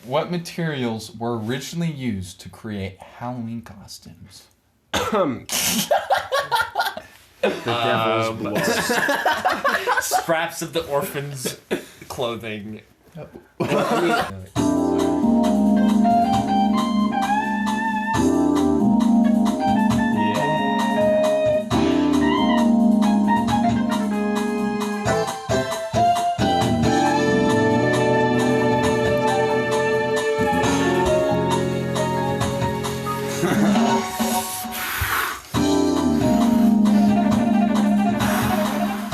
What materials were originally used to create Halloween costumes? The devil's blood. Scraps of the orphans' clothing.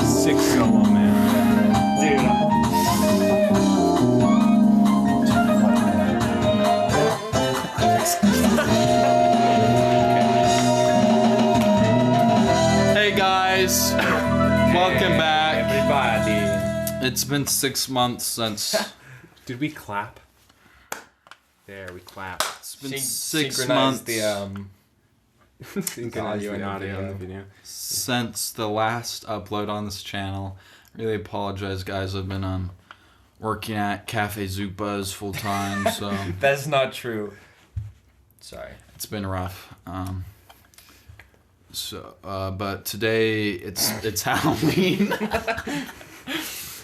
Sick solo, man. Hey guys, welcome back. Everybody. It's been 6 months since. Did we clap? There, we clap. It's been Synchronize 6 months the Synchronize audio the and the audio and the video. video. since the last upload on this channel. Really apologize, guys. I've been working at Cafe Zupa's full time, so That's not true. Sorry. it's been rough. But today it's Halloween.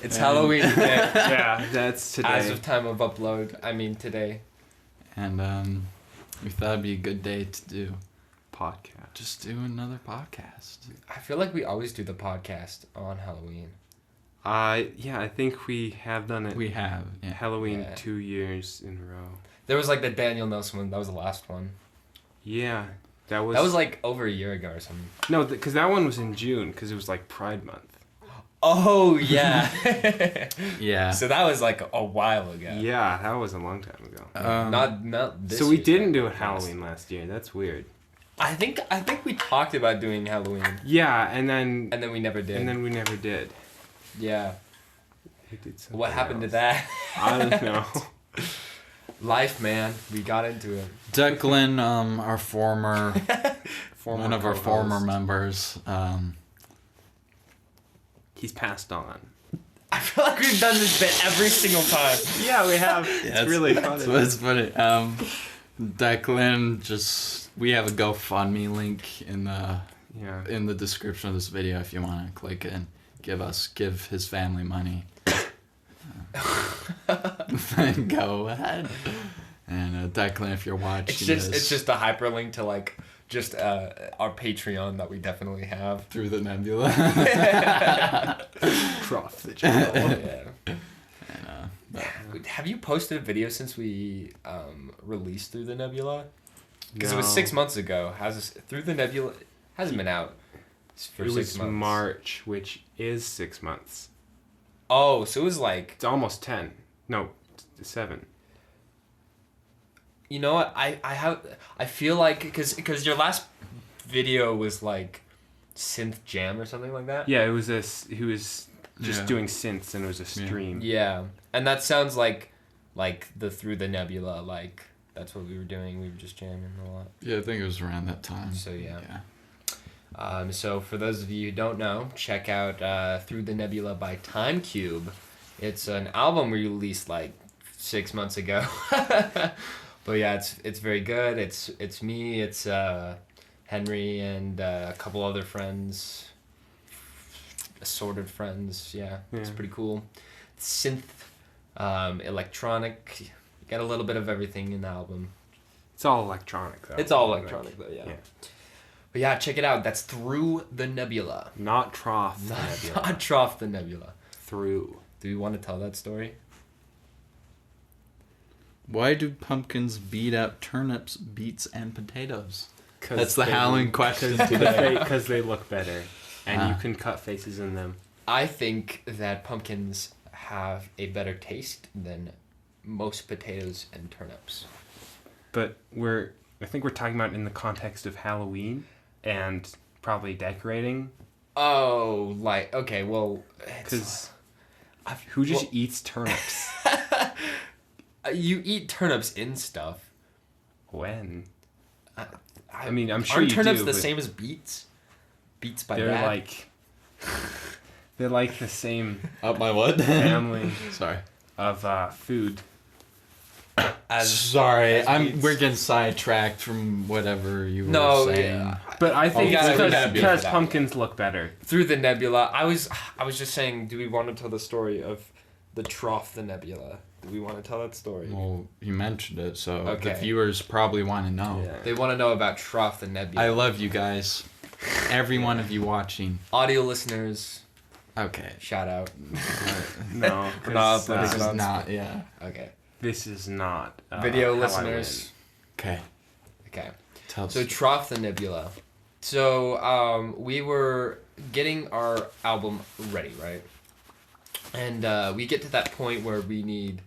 It's Halloween today. Yeah, that's today. As of time of upload, I mean today. And we thought it'd be a good day to do podcast. just do another podcast. I feel like we always do the podcast on Halloween. Yeah, I think we have done it. We have, yeah. Halloween Yeah. 2 years in a row. There was like the Daniel Nelson one. That was the last one. Yeah, that was. That was like over a year ago or something. No, because that one was in June because it was like Pride Month. Oh yeah. Yeah. So that was like a while ago. Yeah, that was a long time ago. Not this. So we year's didn't do it podcast. Halloween last year. That's weird. I think we talked about doing Halloween, Yeah, and then we never did. we never did. Yeah. We did something What happened to else. that? I don't know. Life, man. We got into it. Declan, our former one of our co-host. former members, He's passed on. I feel like we've done this bit every single time. Yeah, we have. It's really funny. It's funny. Declan, we have a GoFundMe link in the description of this video if you want to click it and give his family money. Then go ahead. And Declan, if you're watching It's just a hyperlink to like just our Patreon that we definitely have. through the nebula. Cross the channel. Yeah. Have you posted a video since we released Through the Nebula? Because it was 6 months ago. Through the Nebula hasn't been out for It 6 was months. March, which is 6 months. Oh, so it was like, It's almost 10. No, 7. you know what? I feel like because your last video was like synth jam or something like that. Yeah, he was just Yeah. doing synths and it was a stream. Yeah, and that sounds like the Through the Nebula, like that's what we were doing. We were just jamming a lot. Yeah, I think it was around that time. So yeah. So for those of you who don't know, check out Through the Nebula by Time Cube. It's an album we released like 6 months ago. But yeah, it's very good. It's me, it's Henry, and a couple other friends, assorted friends. Yeah, it's Yeah. pretty cool. Synth, electronic. You got a little bit of everything in the album. It's all electronic, though. It's all electronic though, yeah. Yeah. But yeah, check it out. That's Through the Nebula. Not trough the Not, nebula. not Trough the Nebula. Through. Do you want to tell that story? Why do pumpkins beat out turnips, beets, and potatoes? 'Cause That's the they- Howling question today. Because they look better. And you Ah. can cut faces in them. I think that pumpkins have a better taste than most potatoes and turnips. But I think we're talking about in the context of Halloween and probably decorating. Oh, like, okay, well... Because who just eats turnips? You eat turnips in stuff. When? I mean, I'm sure aren't you turnips do, the but same as beets? Beets by they're Dad? like the same Up my what? family Sorry. of food. Sorry, Beets. we're getting sidetracked from whatever you were No, saying. yeah. But I think yeah, it's we gotta be because for that. pumpkins look better. Through the nebula. I was just saying, do we want to tell the story of the trough, the nebula? Do we want to tell that story? Well, you mentioned it, so Okay. the viewers probably want to know. Yeah. They want to know about trough, the nebula. I love you guys. Every one of you watching. Audio listeners, Okay. shout out. No, We're not 'cause, putting This it is on not, yeah. Okay. this is not Video how I listeners. Okay. Okay. Tell So us. trough, the nebula. So we were getting our album ready, right? And we get to that point where we need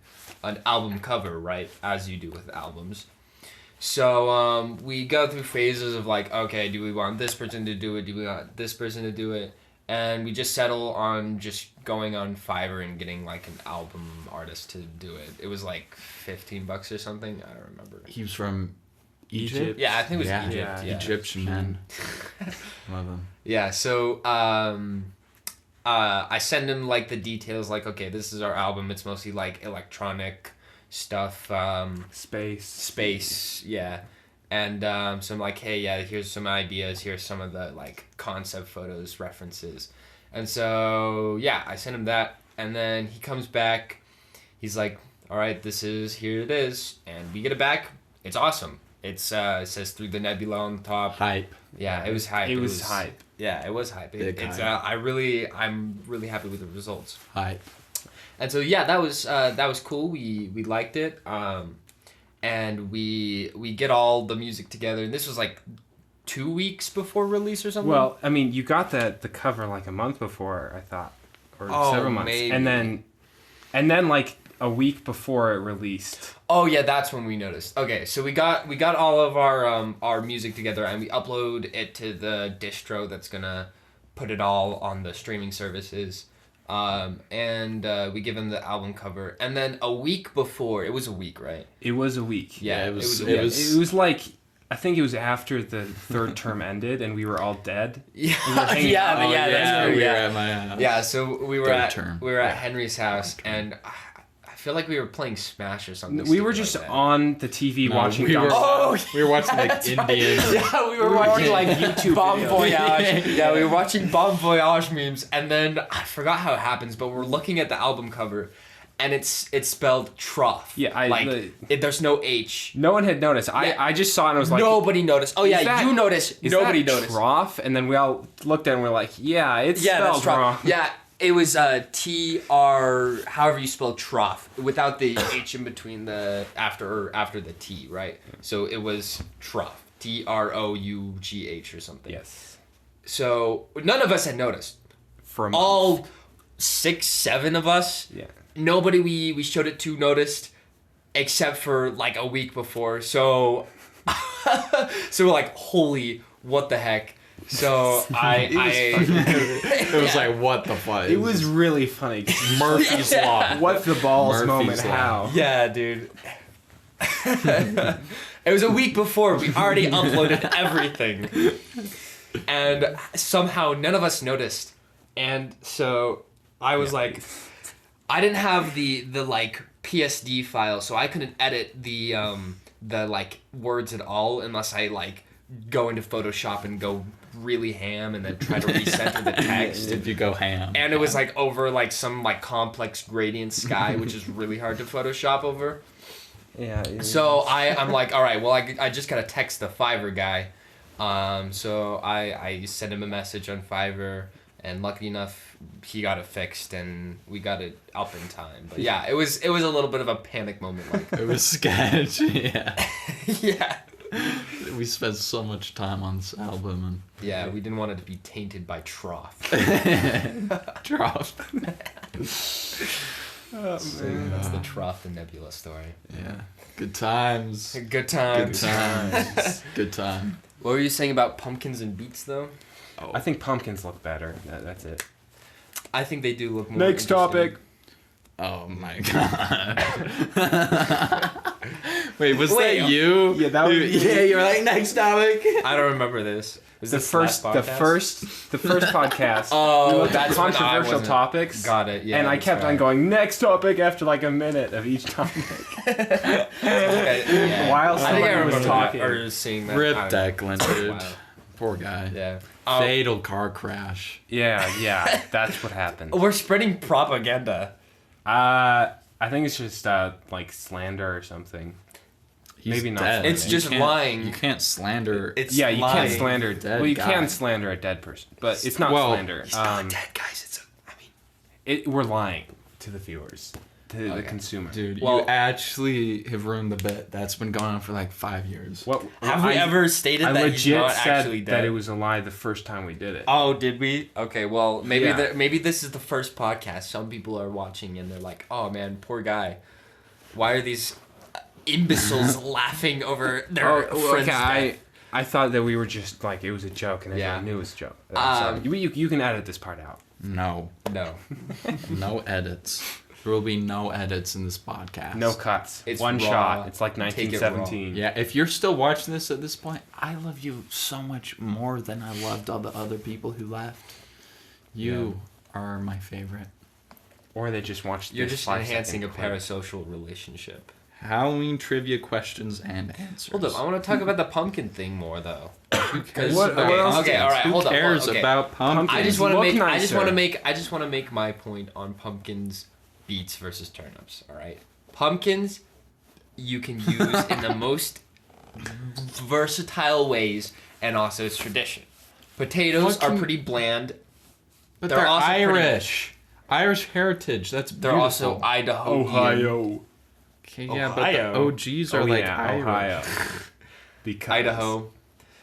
an album cover, right? As you do with albums. So we go through phases of like, okay, do we want this person to do it? Do we want this person to do it? And we just settle on just going on Fiverr and getting like an album artist to do it. It was like $15 or something. I don't remember. He was from Egypt? Egypt. Yeah, I think it was Yeah. Egypt. Yeah. Egyptian man. Love him. Yeah, so I send him like the details, like, okay, this is our album. It's mostly like electronic stuff, space, yeah. And so I'm like, hey, yeah, here's some ideas. Here's some of the like concept photos, references. And so yeah, I sent him that, and then he comes back. He's like, all right, here it is, and we get it back. It's awesome. It says Through the Nebula on the top. Hype. Yeah, it was hype. It was hype. Yeah, it was hype. Big It's hype. I'm really happy with the results. Hype. And so yeah, that was cool. We liked it. And we get all the music together, and this was like 2 weeks before release or something. Well, I mean, you got the cover like a month before, I thought, or Oh, several months, maybe. and then like a week before it released. Oh yeah, that's when we noticed. Okay, so we got all of our music together, and we upload it to the distro that's gonna put it all on the streaming services. And we give him the album cover, and then a week before, it was a week, right? It was a week. Yeah, it was- a it week. was- It was like, I think it was after the third term ended and we were all dead. Yeah, We were hanging yeah, out. yeah, that's true. we were Yeah, at my house. yeah. So we were Third at term. Henry's house, and I feel like we were playing Smash or something. We were stupid just like that. on the TV No, watching. we were- Don- Oh, We were watching like that's right. Indian. Yeah, we were watching like YouTube Bon videos. Voyage. Yeah, we were watching Bon Voyage memes, and then I forgot how it happens, but we're looking at the album cover, and it's spelled trough. Yeah, there's no H. No one had noticed. Yeah. I just saw it and I was like, Nobody noticed. Oh "Is yeah, that- you noticed. is Nobody that noticed. trough?" And then we all looked at it and we're like, yeah, it's Yeah, that's spelled trough. wrong. Yeah, it was TR, however you spell trough, without the H in between the after the T, right? So it was trough, TROUGH or something. Yes. So none of us had noticed. For a month. All 6, 7 of us. Yeah. Nobody we showed it to noticed, except for like a week before. So, so we're like, holy, what the heck? So It was like, what the fuck? It was really funny. Murphy's Law. What the balls Murphy's moment? Law. How? yeah, dude. It was a week before. We already uploaded everything, and somehow none of us noticed. And so I was like, I didn't have the like PSD file, so I couldn't edit the like words at all unless I like go into Photoshop and go really ham and then try to recenter the text. If you go ham. And it was like over like some like complex gradient sky, which is really hard to Photoshop over. Yeah. So I'm like, all right, well I just gotta text the Fiverr guy. So I sent him a message on Fiverr, and lucky enough he got it fixed and we got it up in time. But yeah, it was a little bit of a panic moment. Like, It was sketch. Yeah. yeah, We spent so much time on this album yeah, we didn't want it to be tainted by trough. and drop. So that's the trough and nebula story. Yeah. Good times. Good Good times. times. Good time. What were you saying about pumpkins and beets though? Oh. I think pumpkins look better. That's it. I think they do look more. Next interesting. topic. Oh my god. Wait, was Wait, that you? Yeah, that was Dude, me. yeah, you're like, next topic. I don't remember this. Was The this first podcast. Oh, we looked at that's when I controversial wasn't- topics. Got it. Yeah. And I that's kept right. on going next topic after like a minute of each topic. Yeah. While I think I somebody was remember talking. that, or seeing that. Rip I- Declan, dude. Wow. Poor guy. Yeah. Fatal car crash. Yeah, that's what happened. We're spreading propaganda. I think it's just like slander or something. He's Maybe not dead. slander. It's just You can't- lying. You can't slander. It's Yeah, you lying. can't slander. Dead Well, you guy. can slander a dead person, but it's not Well, slander. He's not dead, guys. It's. I mean. We're lying to the viewers, to the Okay. consumer. Dude, Well- you actually have ruined the bit. That's been going on for like 5 years. What Have we ever stated I that he's legit not said actually dead? that it was a lie the first time we did it. Oh, did we? Okay, well, maybe Yeah. maybe this is the first podcast. Some people are watching and they're like, "Oh man, poor guy. Why are these imbeciles laughing over their friend's death?" I thought that we were just like it was a joke and everyone Yeah. knew it was a joke. I'm sorry. You can edit this part out. No. No, No edits. There will be no edits in this podcast. No cuts. It's One raw. shot. It's like Take it raw. 1917. Yeah, if you're still watching this at this point, I love you so much more than I loved all the other people who left. You are my favorite. Or they just watched. you're this just 5-second enhancing a clip. parasocial relationship. Halloween trivia questions and answers. Hold up, I want to talk about the pumpkin thing more though. Because What okay, else okay, all right, Who hold up. cares okay. about pumpkins? I just want to Look make. I just nicer. want to make my point on pumpkins, beets versus turnips. All right, pumpkins, you can use in the most versatile ways, and also it's tradition. Potatoes What can- are pretty bland. But they're they're, also pretty- Irish. Irish heritage. That's They're beautiful. also Idaho. Ohio. Okay, yeah, Ohio. but the OGs are like Irish. Ohio. Because Idaho.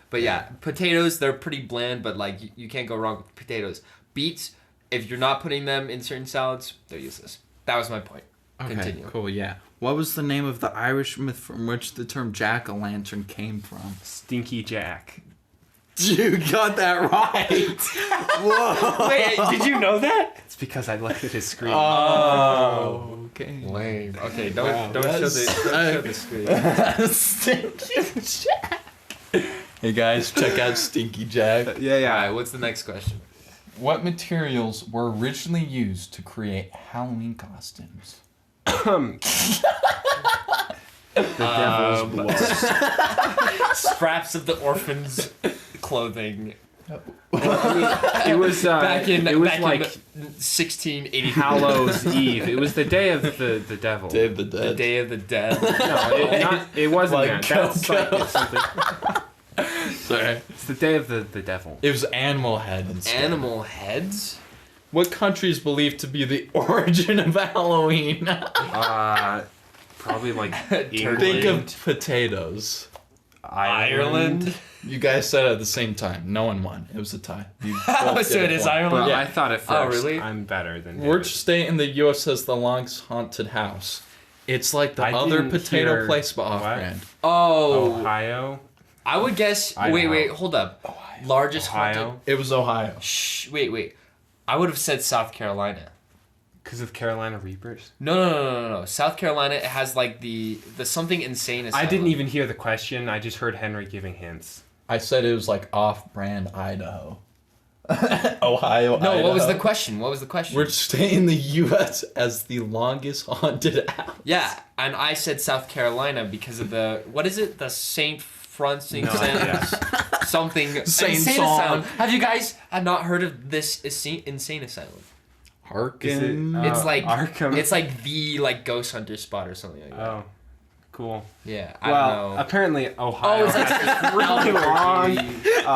But yeah, potatoes, they're pretty bland, but like you can't go wrong with potatoes. Beets, if you're not putting them in certain salads, they're useless. That was my point. Okay, Continue. cool, yeah. What was the name of the Irish myth from which the term jack-o'-lantern came from? Stinky Jack. You got that right! Whoa! Wait, did you know that? It's because I looked at his screen. Oh, okay. Lame. Okay, Wow, don't show that's- the screen. Stinky Jack! Hey guys, check out Stinky Jack. Yeah, Alright, what's the next question? What materials were originally used to create Halloween costumes? The devil's blood. Scraps of the orphans' clothing. It was Back in it was back like in 1680. Hallows Eve. It was the day of the devil. Day of the The Dead. Day of the Dead. No, it wasn't Like that. That's Coco. like something. Sorry. It's the day of the devil. It was animal head instead. Animal heads? What country is believed to be the origin of Halloween? Probably like Turkey. Think England, of potatoes. Ireland? You guys said it at the same time. No one won. It was a tie. You Oh, both so get it a is point. Ireland? But Yeah. I thought at first Oh, really? I'm better than Which state in the U.S. has the longest haunted house? It's like the I other didn't potato hear- place but what? off-brand. Oh, Ohio. I would guess. Idaho. Wait, hold up. Largest haunted. Ohio. It was Ohio. Shh, wait. I would have said South Carolina. Because of Carolina Reapers. No. South Carolina has like the something insane. I didn't even hear the question. I just heard Henry giving hints. I said it was like off-brand Idaho. Ohio, No, what was Idaho. the question? What was the question? Which state in the U.S. as the longest haunted house? Yeah, and I said South Carolina because of the what is it? The Saint Francis No idea. something Saint insane song. asylum. Have you guys not heard of this insane asylum? Harkin. Is it, It's like Arkham? It's like the ghost hunter spot or something like that. Oh, cool. Yeah, I Well, don't know. apparently Ohio Oh, it's like has really long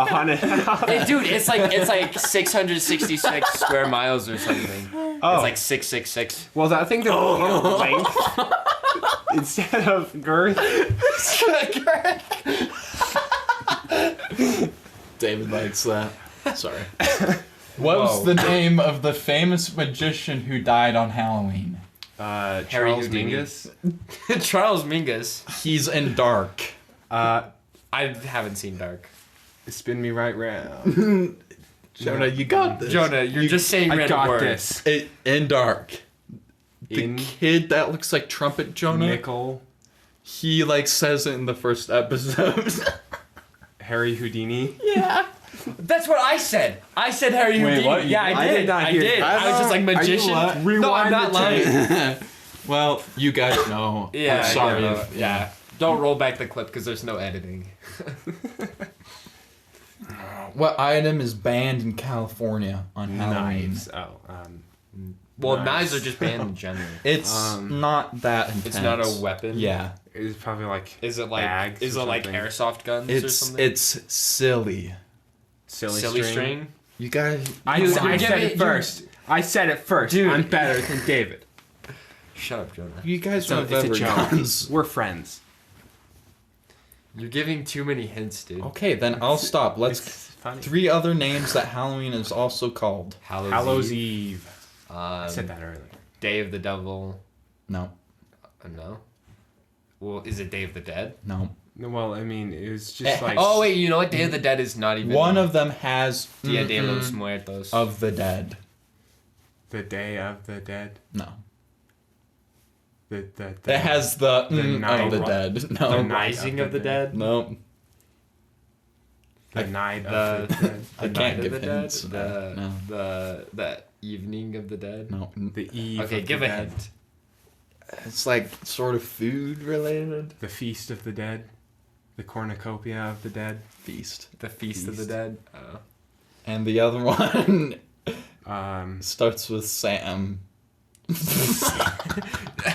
haunted house. Dude, it's like 666 square miles or something. Oh. It's like 666. Well, I think the length instead of girth. David likes that. Sorry. What was the name of the famous magician who died on Halloween? Charles Houdini. Mingus. Charles Mingus. He's in Dark. I haven't seen Dark. Spin me right round. Jonah, you got this. Jonah, you're just saying I random got words. this. In Dark. The In kid that looks like Trumpet Jonah. Nickel. He like says it in the first episode. Harry Houdini. Yeah. That's what I said. I said Harry Wait, Houdini. what? Yeah, I did. did not I hear did. that. I was just like magician. No, I'm Rewind not the tape. lying. Well, you guys know. Yeah, I'm sorry. yeah, yeah. Don't roll back the clip because there's no editing. What item is banned in California on Halloween? Knives. Oh, Well, Nice. knives are just banned in general. It's not that intense. It's not a weapon. Yeah. it's probably like Is it like bags or like something. airsoft guns or It's something? silly. silly string. You guys. I Dude, said give it it- first. I said it first. Dude. I'm better than David. Shut up, Jonah. You guys So don't have it's a ever joke. guns. We're friends. You're giving too many hints, dude. Okay, then I'll stop. Let's. It's funny. 3 other names that Halloween is also called. Hallows Eve. I Um, said that earlier. Day of the Devil. No. No. Well, is it Day of the Dead? No. Well, I mean, it was just like. Oh wait, you know what? Day of the Dead is not even. One of them has Dia de los Muertos. of the dead. The Day of the Dead. No. The It has the, night of the ri- dead. the No. night Rising of the Dead. No. The Night The- of the Dead. I The can't Night give of the Dead. hints. The No. the Evening of the Dead. No. The Eve. Okay, of give the a Dead. hint. It's like sort of food related. The Feast of the Dead. The Cornucopia of the Dead. Feast. The Feast of the Feast. Dead. Oh. And the other one Um, starts with Sam.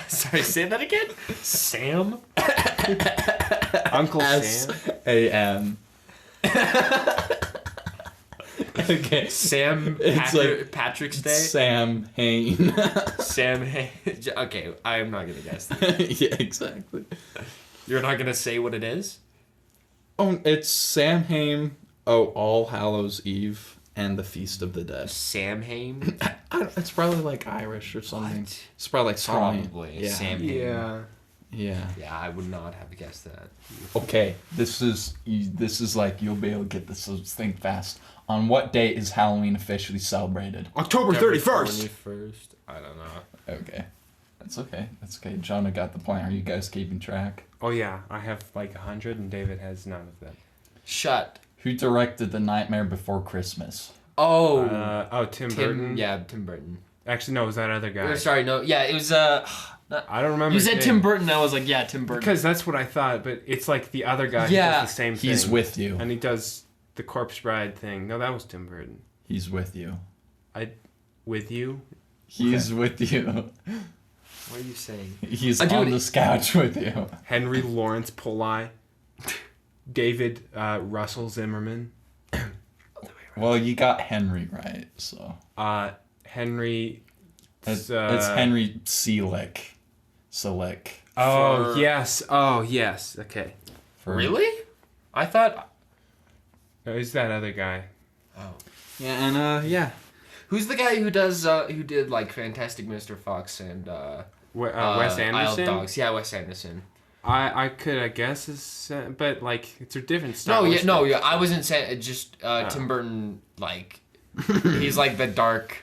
Sorry, say that again. Sam. Uncle Sam. S-A-M. Okay. Sam. It's like- Patrick's Day. Sam Hain. Sam. Okay, I'm not gonna guess. Yeah, exactly. You're not gonna say what it is. Oh, it's Sam Hain. Oh, All Hallows Eve and the Feast of the Dead. Samhain. It's probably like Irish or something. What? It's probably like Samhain. Probably. Yeah. Samhain. Yeah. Yeah. Yeah, I would not have guessed that. Okay, this is like you'll be able to get this. So think fast. On what date is Halloween officially celebrated? October 31st. 21st. I don't know. Okay, that's okay. That's okay. Jonah got the point. Are you guys keeping track? Oh yeah, I have like 100 and David has none of them. Shut. Who directed The Nightmare Before Christmas? Oh. Tim Burton. Yeah, Tim Burton. Actually, no, it was that other guy. Sorry, no. Yeah, it was I don't remember. You his said name. Tim Burton. I was like, yeah, Tim Burton. Because that's what I thought, but it's like the other guy who Yeah. does the same thing. He's with you. And he does the Corpse Bride thing. No, that was Tim Burton. He's with you. With you? He's with you. What are you saying? He's Dude, on this couch with you. Henry Lawrence Poli. David Russell Zimmerman. Well, you got Henry right, so Henry. it's Henry Selick. Selick. Oh, For- yes. Oh, yes. Okay. For- Really? I thought. No, who's that other guy? Oh. Yeah, and yeah. Who's the guy who does who did like Fantastic Mr. Fox and Wes Isle Anderson? Dogs? Yeah, Wes Anderson. I could, I guess, but like, it's a different style. No, yeah, I wasn't saying just Tim Burton. Like, he's like the dark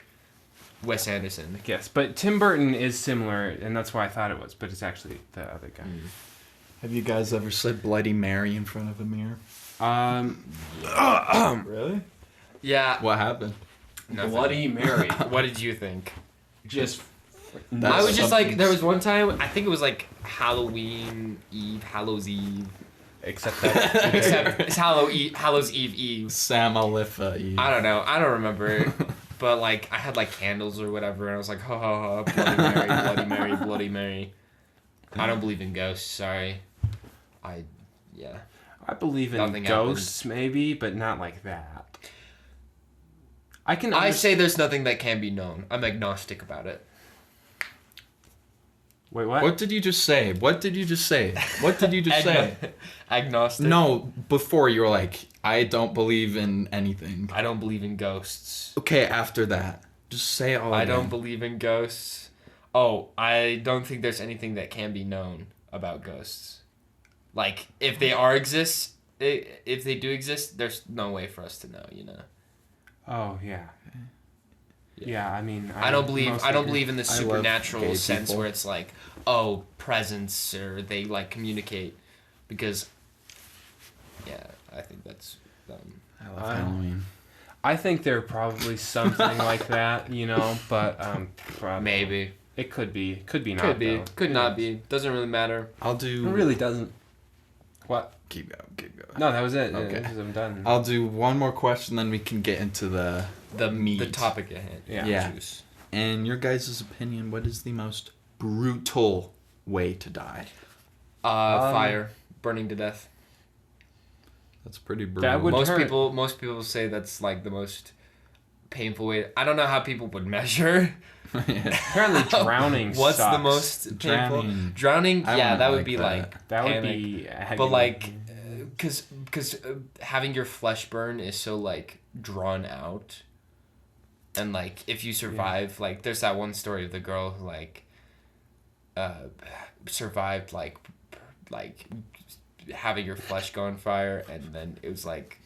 Wes Anderson. Yes, but Tim Burton is similar, and that's why I thought it was, but it's actually the other guy. Have you guys ever said Bloody Mary in front of a mirror? Really? Yeah. What happened? Nothing. Bloody Mary. What did you think? Just. That's I was just like, something- there was one time, I think it was like Halloween Eve, Hallows Eve. Except that. Except it's Hallows Eve. Sam Alifa Eve. I don't know. I don't remember. But like, I had like candles or whatever, and I was like, ha ha ha, Bloody Mary, Bloody Mary, Bloody Mary. I don't believe in ghosts, sorry. Yeah. I believe in Nothing ghosts, maybe, but not like that. I say there's nothing that can be known. I'm agnostic about it. Wait, what? What did you just say? What did you just say? What did you just say? Agnostic. No, before you were like, I don't believe in anything. I don't believe in ghosts. Okay, after that, just say it all I again. don't believe in ghosts. Oh, I don't think there's anything that can be known about ghosts. Like, if they do exist, there's no way for us to know, you know? Oh, yeah. Yeah, I mean, I don't believe in the I love supernatural gay sense people. where it's like, oh, presence or they like communicate, because yeah, I think that's I love Halloween. I think there probably something like that, but probably. maybe It could be not. could be though. could not be, doesn't really matter. I'll do. It really doesn't. What? Keep going. No, that was it. Okay. I'm done. I'll do one more question, then we can get into the meat. The topic at hand. Yeah. Juice. In your guys' opinion, what is the most brutal way to die? Fire, burning to death. That's pretty brutal. That would- hurt. Most people say that's like the most painful way. I don't know how people would measure. Yeah. Apparently, drowning. What's the sucks. most painful? Drowning. Drowning. I Yeah, wouldn't that would like be that. like That would panic. be. a heavy But like, one. because having your flesh burn is so like drawn out, and like if you survive, like there's that one story of the girl who like survived like having your flesh go on fire, and then it was like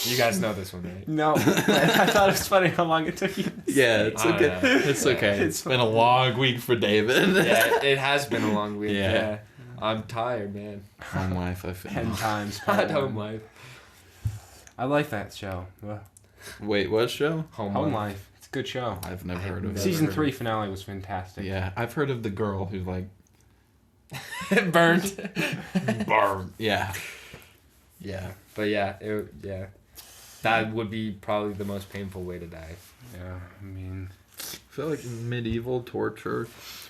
you guys know this one, right? No, I thought it was funny how long it took you. Yeah, it's I don't okay. know. It's okay. It's been a long week for David. Yeah, it has been a long week. Yeah. Yeah, I'm tired, man. Home life, I feel. 10 times. At home life. I like that show. Ugh. Wait, what show? Home Life. It's a good show. I've never I've heard of never it. Season heard 3 finale was fantastic. Yeah, I've heard of the girl who like Burnt. burned. Yeah. Yeah, but yeah, that would be probably the most painful way to die. Yeah, I mean, I feel like medieval torture.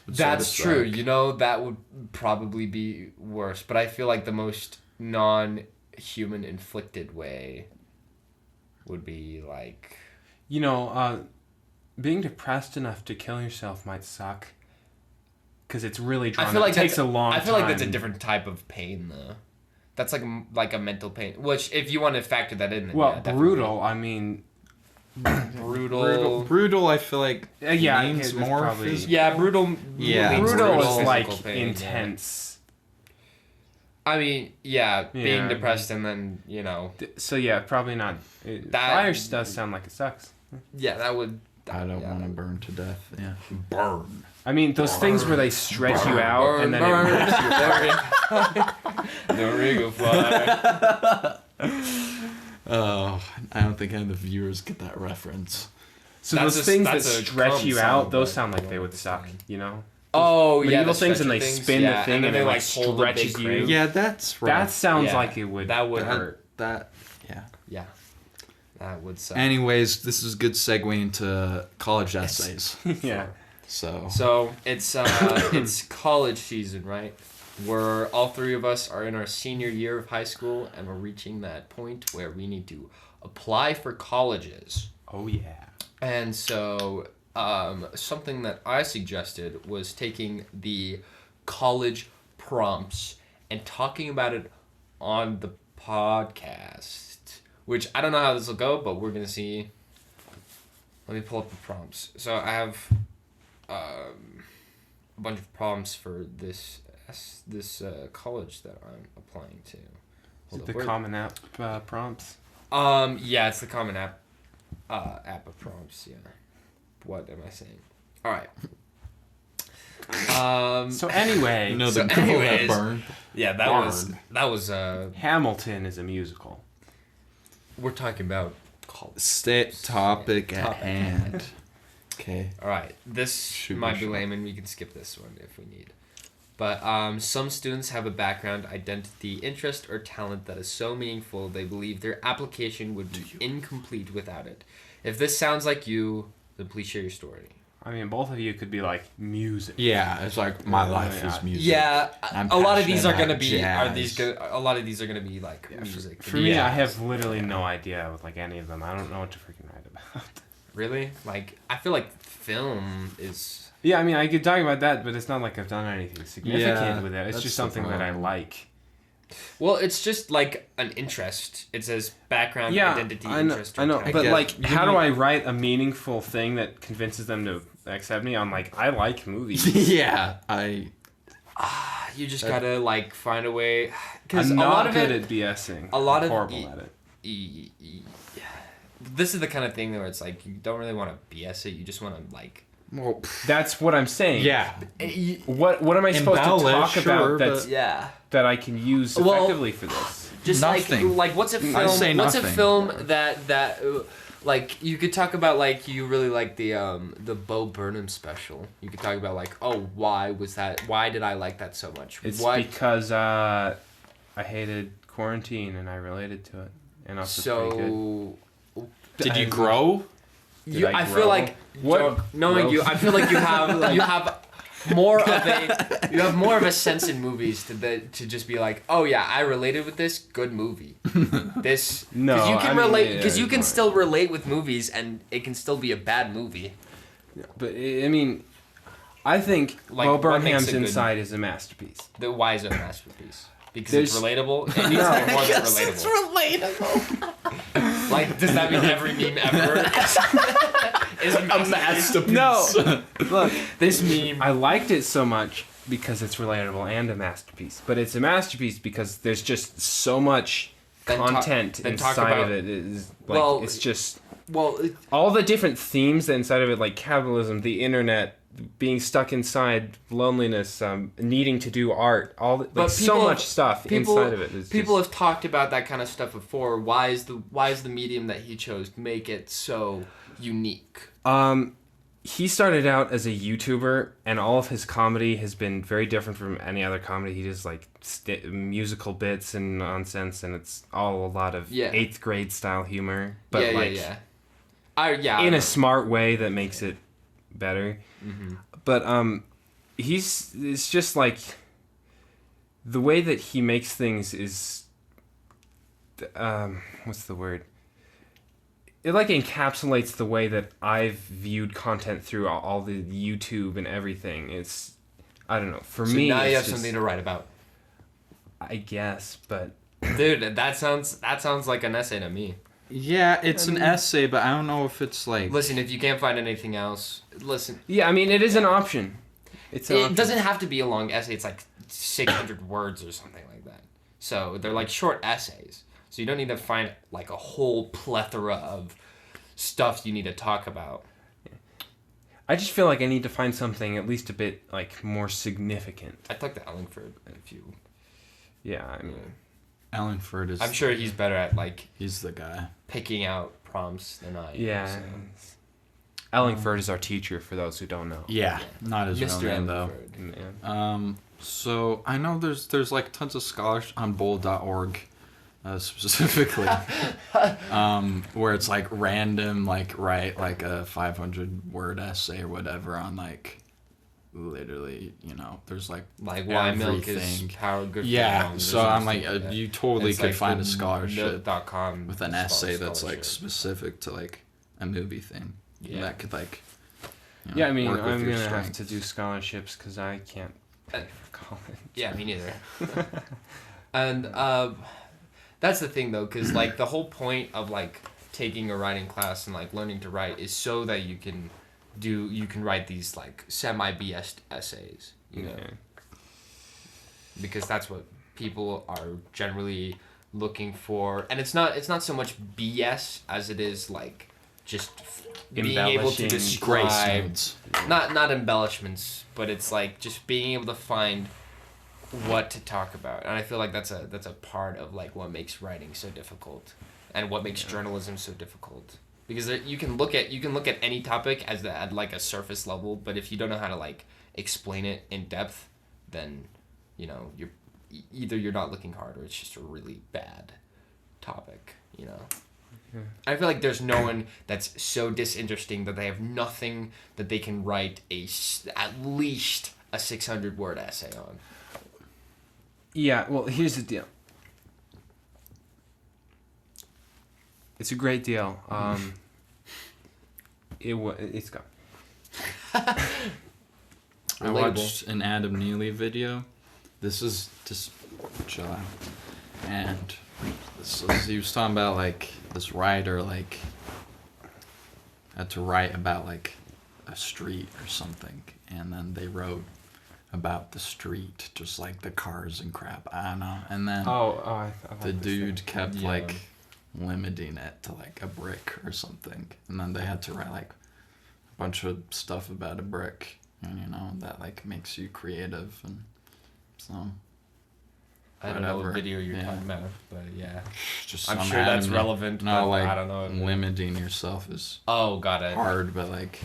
would That's sort of true. suck. You know, that would probably be worse. But I feel like the most non-human inflicted way would be like... being depressed enough to kill yourself might suck. Because it's really drawn I feel out. like It takes a long time. I feel like that's a different type of pain, though. That's like a mental pain. Which, if you want to factor that in, then Well, yeah, definitely. brutal, I mean... Brutal. I feel like Yeah, means it's more probably... physical. Yeah, brutal. Yeah. means Brutal physical is like pain, yeah. intense. I mean, yeah, being Yeah. depressed and then, So yeah, probably not. Fire does sound like it sucks. yeah, that would... I don't yeah, want to burn to death. Yeah. Burn. I mean, those things where they stretch you out and then it rips you. The ring of fire. Oh, I don't think any of the viewers get that reference. So That's those a- things that that's a stretch cum you sound, out, those but sound I like they don't would suck, understand. you know? Oh, yeah, Medieval the things and stretcher they things, spin the yeah, thing and then it like hold the big stretches you. crane. Yeah, that's right. That sounds Yeah. like it would That would hurt. That. Yeah. Yeah, that would suck. Anyways, this is a good segue into college essays. Yeah. So it's college season, right? Where all three of us are in our senior year of high school, and we're reaching that point where we need to apply for colleges. Oh yeah. And so, something that I suggested was taking the college prompts and talking about it on the podcast, which I don't know how this will go, but we're gonna see. Let me pull up the prompts. So I have a bunch of prompts for this college that I'm applying to. Is it the Common App prompts? Yeah, it's the Common App app of prompts. Yeah. What am I saying? All right. So anyway, You know So the girl that anyways- burned. Yeah, that was Hamilton is a musical. we're talking about college. State topic at Topic. hand. Okay. All right, this Shoot, might be shoot. lame, and we can skip this one if we need. But some students have a background, identity, interest, or talent that is so meaningful they believe their application would be incomplete without it. If this sounds like you, then please share your story. I mean, both of you could be like music. Yeah, it's like my life is music. Yeah, I'm a lot of these are passionate gonna be about a lot of these are gonna be like music. For me, Yeah. I have literally no idea with like any of them. I don't know what to freaking write about. Really? Like, I feel like film is... Yeah, I mean, I could talk about that, but it's not like I've done anything significant Yeah, with it. It's that's just the something that I problem. like. Well, it's just like an interest. It says background, Yeah, identity, I know, interest, I or know. talent. But get- like, you how do know- I write a meaningful thing that convinces them to accept me? I'm like, I like movies. Yeah, You just gotta like find a way... Because I'm a not lot of good it... at BSing. a lot I'm of horrible e- at it. this is the kind of thing where it's like you don't really want to BS it. You just want to like. Well, That's what I'm saying. yeah. What am I supposed to talk Embellish, about sure, that's, Yeah. that I can use effectively for this? Just Nothing. like what's a film? I say What's a nothing. film that like you could talk about like you really like the Bo Burnham special. You could talk about like why did I like that so much? It's what because I hated quarantine and I related to it, and also it's pretty good. Did you grow? I feel grow? like What? knowing Growth? you, I feel like you have more of a sense in movies to just be like, oh yeah, I related with this. Good movie. This No, because you can I mean, relate yeah, because you can right. still relate with movies and it can still be a bad movie. But I mean, I think Like, Bo what makes Burnham's a good- Inside is a masterpiece. Why is it a masterpiece? Because There's- it's relatable. It needs to be more than relatable. relatable. Like, does that mean every meme ever is a masterpiece? No, look, This meme. I liked it so much because it's relatable and a masterpiece. But it's a masterpiece because there's just so much Then talk- content then talk inside about- of it. Is like Well, it's just Well, all the different themes that inside of it, like capitalism, the internet, being stuck inside, loneliness, needing to do art, all like But so people- much stuff inside of it. Is people just, have talked about that kind of stuff before. Why is the medium that he chose make it so unique? he started out as a YouTuber, and all of his comedy has been very different from any other comedy. He does like musical bits and nonsense, and it's all a lot of Yeah. 8th grade style humor, but like in in a smart way that makes it better. Mm-hmm. But it's just like the way that he makes things is what's the word? It like encapsulates the way that I've viewed content through all the YouTube and everything. It's I don't know. For so me, now you it's have just- something to write about, I guess, but dude. That sounds like an essay to me. Yeah, it's an essay, but I don't know if it's like. Listen, if you can't find anything else, listen. yeah, I mean, it is an option. It's an It option. doesn't have to be a long essay. It's like 600 words or something like that. So they're like short essays. So you don't need to find like a whole plethora of stuff you need to talk about. I just feel like I need to find something at least a bit like more significant. I talked to Ellingford a few. Yeah, I mean, Ellingford is. I'm sure he's better at like He's the guy. picking out prompts than I am. yeah. so. Ellingford is our teacher, for those who don't know. Yeah, not his Mr. real name though. Ellingford. Yeah. So I know there's like tons of scholarship on bold.org specifically where it's like random like write like a 500 word essay or whatever on like literally there's like Like why milk is everything. power good for Yeah, moms so or I'm something like that. you totally It's could like find the a scholarship milk.com with an essay that's like scholarship. specific to like a movie thing. Yeah. That could like Yeah, I mean, work with I'm your gonna have strengths. to do scholarships because I can't pay for college. Yeah, me neither. And that's the thing though, because like the whole point of like taking a writing class and like learning to write is so that you can write these like semi BS essays, you know, Yeah. because that's what people are generally looking for, and it's not so much BS as it is like just being able to Embellishing. describe notes. not embellishments, but it's like just being able to find what to talk about, and I feel like that's a part of like what makes writing so difficult, and what makes journalism so difficult. Because you can look at any topic at like a surface level, but if you don't know how to like explain it in depth, then you're either you're not looking hard or it's just a really bad topic. I feel like there's no one that's so disinteresting that they have nothing that they can write at least a 600 word essay on. Yeah, well, here's the deal. It's a great deal. It's gone. I Relatable. watched an Adam Neely video. This is just chill out. And he was talking about like this writer like had to write about like a street or something, and then they wrote about the street, just like the cars and crap. I don't know. And then I the dude kept like limiting it to like a brick or something, and then they had to write like a bunch of stuff about a brick, and that like makes you creative, and so. I don't know what Whatever. video you're Yeah. talking about, but yeah. Just I'm some sure that's anime. relevant, No, but like I don't know. limiting yourself is Oh, got it. hard, but like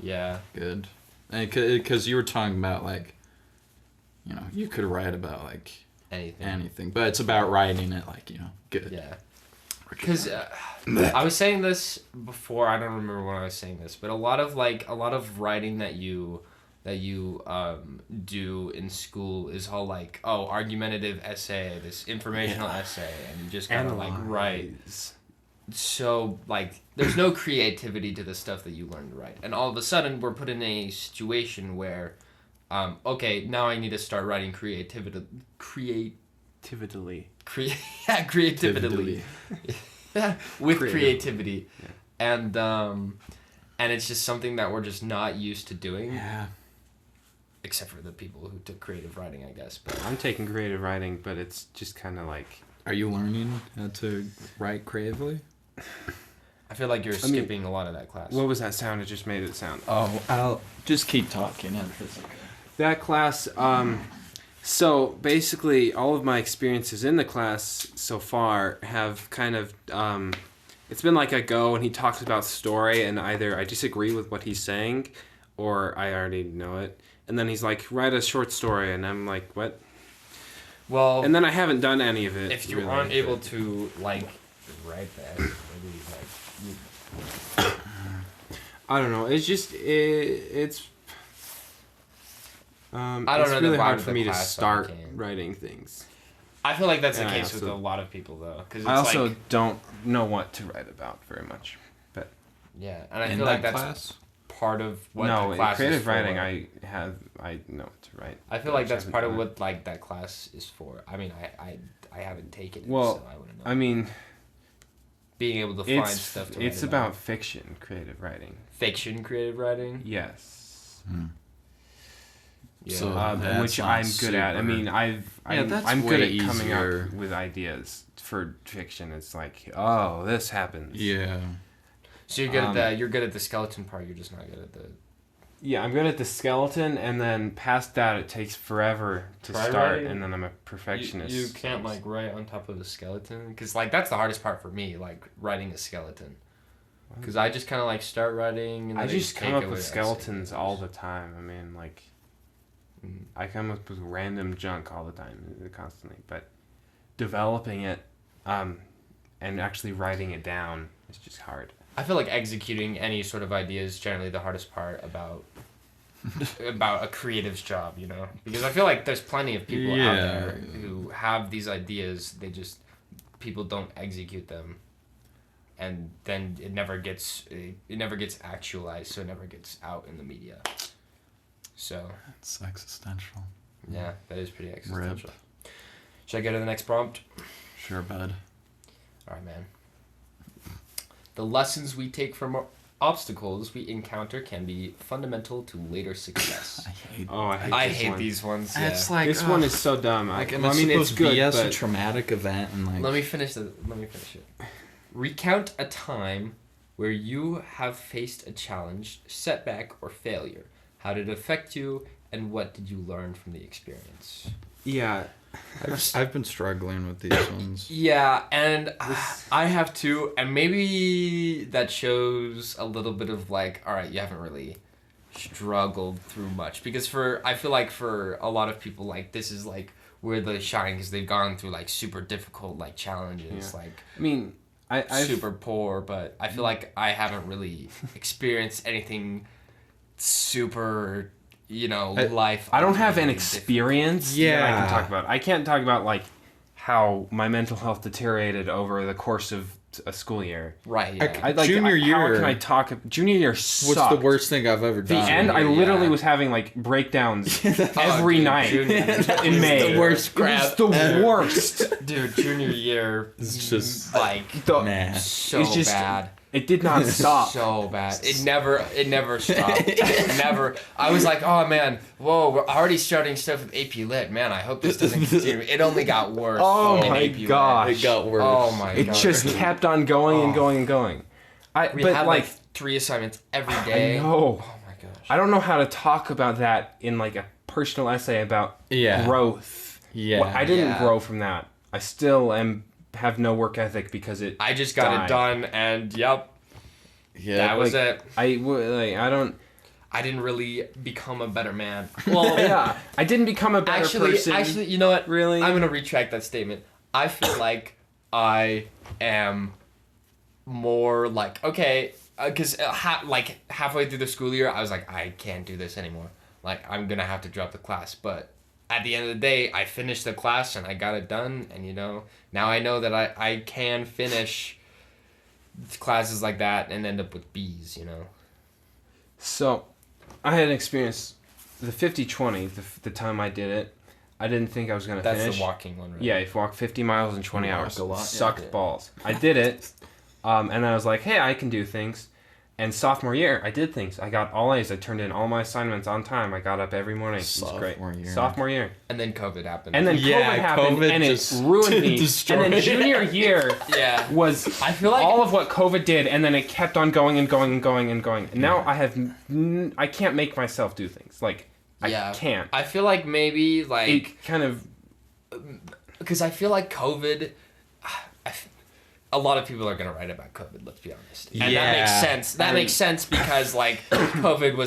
Yeah. good. Because you were talking about like, you could write about like anything, but it's about writing it like good. Yeah. Because I was saying this before. I don't remember when I was saying this, but a lot of writing that you do in school is all like, argumentative essay, this informational essay, and you just kind of like write. So like, there's no creativity to the stuff that you learn to write, and all of a sudden we're put in a situation where, okay, now I need to start writing creativity. Creatively. Creativity. With creativity. Yeah. And it's just something that we're just not used to doing. Yeah. Except for the people who took creative writing, I guess. But I'm taking creative writing, but it's just kind of like... Are you learning how to write creatively? I feel like you're skipping a lot of that class. What was that sound? It just made it sound. Oh, I'll just keep talking. That class, so basically all of my experiences in the class so far have kind of, it's been like I go and he talks about story and either I disagree with what he's saying or I already know it. And then he's like, write a short story. And I'm like, what? Well, and then I haven't done any of it. If you really, aren't but- able to, like, write that, maybe, like, I don't know. It's just, it's... I don't it's know the really vibe hard of for the me to class, so I start can't. writing things. I feel like that's the And I case with also- a lot of people, though. Cause it's I also like, don't know what to write about very much. But yeah, and I In feel that like that's class? part of what no, the in class creative is for. writing, I know what to write. I feel but like just that's haven't part of done it. what like that class is for. I mean, I haven't taken it, Well, so I wouldn't know. I mean, Being able to find it's stuff to it's write about fiction, creative writing. fiction creative writing. Yes. Yeah. So- Which That's I'm not good at. I super- mean, that's I'm good way at coming easier. up with ideas for fiction. It's like, oh, this happens. Yeah. So you're good at that. You're good at the skeleton part. You're just not good at the. Yeah, I'm good at the skeleton, and then past that, it takes forever to Try start, writing? and then I'm a perfectionist. You can't like write on top of the skeleton because like that's the hardest part for me, like writing a skeleton. Because I just kind of like start writing. And I then just take come up away with essays. skeletons all the time. I mean, like, I come up with random junk all the time, constantly. But developing it, and actually writing it down is just hard. I feel like executing any sort of idea is generally the hardest part about a creative's job, you know? Because I feel like there's plenty of people out there who have these ideas, people don't execute them. And then it never gets actualized, so it never gets out in the media. So, It's existential. yeah, that is pretty existential. Rip. Should I go to the next prompt? Sure, bud. All right, man. The lessons we take from our obstacles we encounter can be fundamental to later success. I hate. Oh, I hate these ones. Yeah. It's like This one is so dumb. like, I and mean, it's it's supposed to good, be as a but traumatic event, and like. Let me finish it. Recount a time where you have faced a challenge, setback, or failure. How did it affect you, and what did you learn from the experience? yeah, I've been struggling with these ones. Yeah, and I have too, and maybe that shows a little bit of like, all right, you haven't really struggled through much, because I feel like for a lot of people, like this is like where they shine because they've gone through like super difficult like challenges, Yeah. like I mean, I've super poor, but I feel like I haven't really experienced anything super, life. I don't have an altering experience that I can talk about. I can't talk about like how my mental health deteriorated over the course of a school year. different- Right. Yeah. Junior year- How can I talk? Junior year sucked. What's the worst thing I've ever The done? end, I Yeah. literally was having like breakdowns every dude, night junior- in May. the worst It was crap the ever. worst. Dude, junior year, It's just like The- nah. so It's just- bad. It did not stop. So bad. It never stopped. Never. I was like, oh man, whoa, we're already starting stuff with AP Lit. Man, I hope this doesn't continue. It only got worse. Oh in my AP Lit. gosh. It got worse. Oh my It god. just kept on going and going and going. We had like 3 assignments every day. I know. Oh my gosh. I don't know how to talk about that in like a personal essay about Yeah. growth. Yeah. Well, I didn't Yeah. grow from that. I still have no work ethic because it. I just got died. it done, and yep, Yeah. that was it. I don't. I didn't really become a better man. Well, yeah, I didn't become a better person. Actually, you know what? Really? I'm gonna retract that statement. I feel like I am more like okay, because like halfway through the school year, I was like, I can't do this anymore. Like I'm gonna have to drop the class. But at the end of the day, I finished the class and I got it done. And now I know that I can finish classes like that and end up with B's. So, I had an experience. The 50-20, the time I did it, I didn't think I was gonna That's finish. the walking one, right? Yeah, if you walk 50 miles in 20 You hours, walk a lot, yeah. sucked balls. I did it, and I was like, hey, I can do things. And sophomore year, I did things. I got all A's. I turned in all my assignments on time. I got up every morning. It was great. Sophomore year. And then COVID happened. And then Yeah, COVID happened, COVID and it just ruined me. destroyed And then it. junior year yeah. was I feel like all of what COVID did, and then it kept on going and going and going and going. And now I can't make myself do things. Like, I can't. I feel like maybe It kind of... because I feel like COVID. A lot of people are gonna write about COVID. Let's be honest, and that makes Yeah. sense. That makes sense because like COVID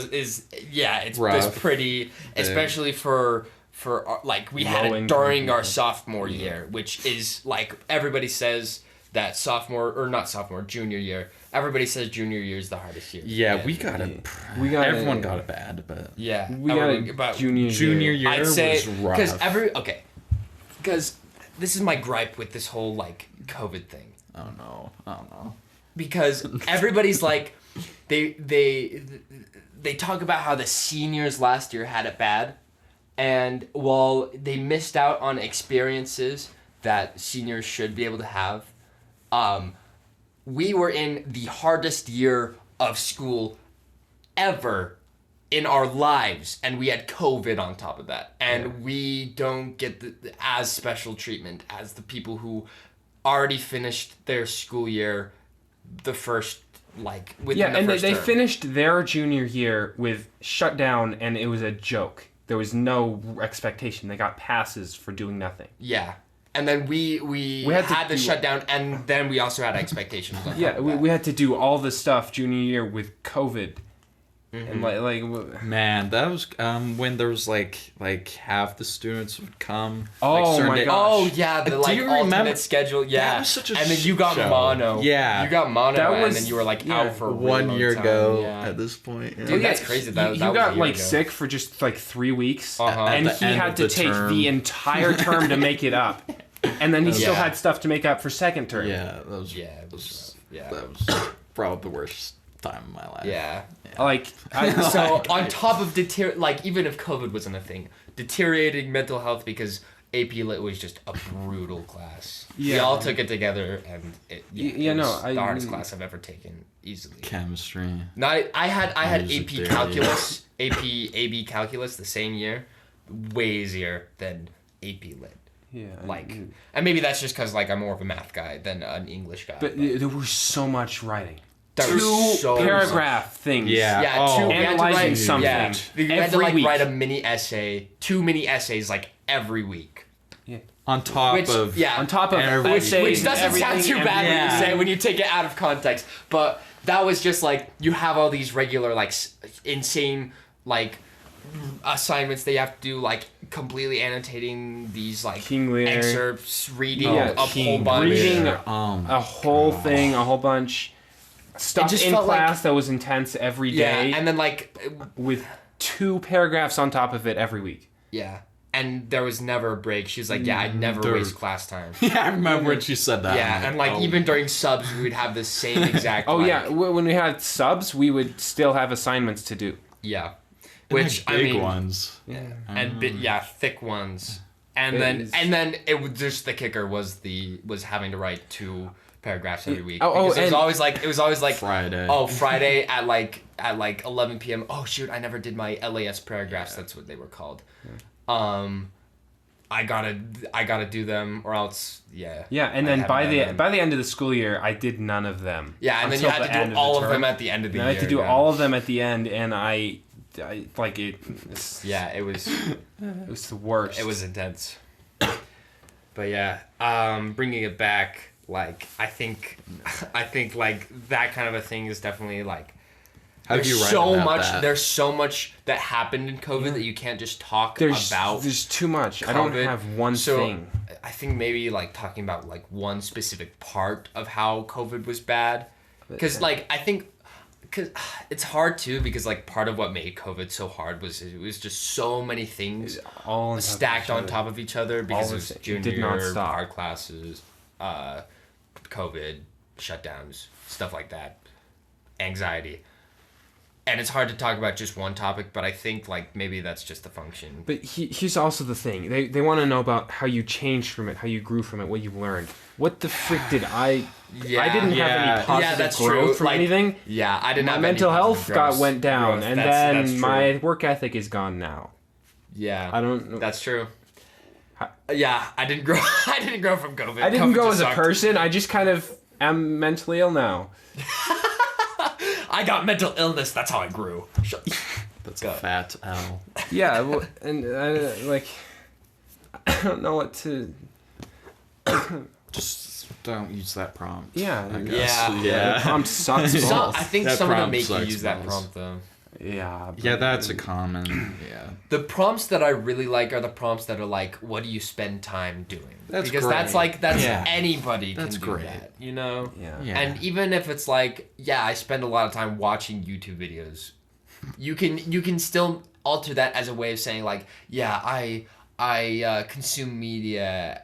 it's Rough. pretty, especially for like we had Low it income during our people. sophomore year, which is like everybody says that junior year. Everybody says junior year is the hardest year. Yeah, we got it. Everyone got it bad, but Yeah, We got it junior year I'd say was rough. because this is my gripe with this whole like COVID thing. I don't know. Because everybody's like they talk about how the seniors last year had it bad, and while they missed out on experiences that seniors should be able to have, we were in the hardest year of school ever in our lives, and we had COVID on top of that, and we don't get as special treatment as the people who already finished their school year the first within the first they term. finished their junior year with shutdown, and it was a joke. There was no expectation. They got passes for doing nothing. Yeah, and then we had the shutdown, and then we also had expectations on top Yeah, of we had to do all this stuff junior year with COVID. And Man, that was when there was like half the students would come. Oh certain my day- gosh. Oh yeah, the Do you remember- alternate schedule. Yeah, That was such a and then you got show. mono. Yeah. you got mono, That and was- then you were like yeah, out for a really 1 long year time. ago Yeah. at this point. Yeah. Dude, that's crazy. That you was a got year like ago. sick for just like 3 weeks, Uh-huh. and At the he end had of to the take term. the entire term to make it up, and then he still Yeah. had stuff to make up for second term. Yeah, that was Yeah, it was rough. Yeah. that was probably the worst time of my life. Yeah. Like So on top of even if COVID wasn't a thing, deteriorating mental health because AP Lit was just a brutal class. We Yeah. all took it together, and it was the hardest I- class I've ever taken easily. Chemistry. No, I had Music AP theory. calculus, AB calculus the same year, way easier than AP Lit. yeah, And maybe that's just because I'm more of a math guy than an English guy. but there was so much writing. There was Two so paragraph things. Yeah. Yeah, Oh. we had to Analyzing write, something Yeah, we had to every week. write a mini essay, 2 mini essays every week. On top Which of On top of every- essays Which and doesn't sound everything, too bad when you Yeah. say when you take it out of context, but that was just you have all these regular insane assignments that you have to do completely annotating these King Lear. excerpts, reading Yeah, a whole King bunch. Reading Oh a whole thing, a whole bunch. Stuff just in felt like- class that was intense every Yeah, day, and then with 2 paragraphs on top of it every week. yeah, and there was never a break. She was like, "Yeah, I never There- waste class time." Yeah, I remember when she said that. Yeah, I'm and oh. even during subs, we would have the same exact. Oh yeah, when we had subs, we would still have assignments to do. yeah. And Which big I mean, ones. Yeah. and thick ones, and It then is- and then it was just the kicker was having to write 2 paragraphs every week. Oh, Because and- it was always like Friday. Oh, Friday at 11 p.m. Oh shoot, I never did my LAS paragraphs. That's what they were called. I gotta do them or else Yeah, and I then haven't by done the end of the school year, I did none of them. Yeah, and then you until had the to end do of all the of term. them at the end of the And year. I had to do yeah. all of them at the end, and I like it. Yeah, it was It was the worst. it was intense. But yeah, bringing it back, like I think like that kind of a thing is definitely like. How do you There's write so about much. that? There's so much that happened in COVID that you can't just talk about. There's too much. I don't COVID. have one thing. I think maybe like talking about like one specific part of how COVID was bad, because like I think, because it's hard too, because like part of what made COVID so hard was it was just so many things All on top of stacked each on other. top of each other because All it was the same. It junior did not stop. art classes, COVID, shutdowns, stuff like that, anxiety. And it's hard to talk about just one topic, but I think like maybe that's just the function. But here's also the thing. They want to know about how you changed from it, how you grew from it, what you learned. What the frick did I... Yeah. I didn't have any positive that's growth true. from Like, anything. Yeah, I didn't My have mental any health went down, growth. and That's then true. my work ethic is gone now. Yeah, I don't know. That's true. Yeah, I didn't grow. I didn't grow from COVID. I didn't COVID go just as a sucked. person. I just kind of am mentally ill now. I got mental illness. That's how I grew. That's Go. a fat L. Yeah, well, and like, I don't know what to... Just don't use that prompt. Yeah, I guess. Yeah. The prompt sucks balls. I think That some of them prompt make you sucks use that balls. prompt though. Yeah. Yeah, that's a common. Yeah. The prompts that I really like are the prompts that are like, "What do you spend time doing?" That's because great. that's Yeah. anybody That's can do great. that, you know. Yeah. Yeah. And even if it's like, yeah, I spend a lot of time watching YouTube videos, you can still alter that as a way of saying like, yeah, I consume media.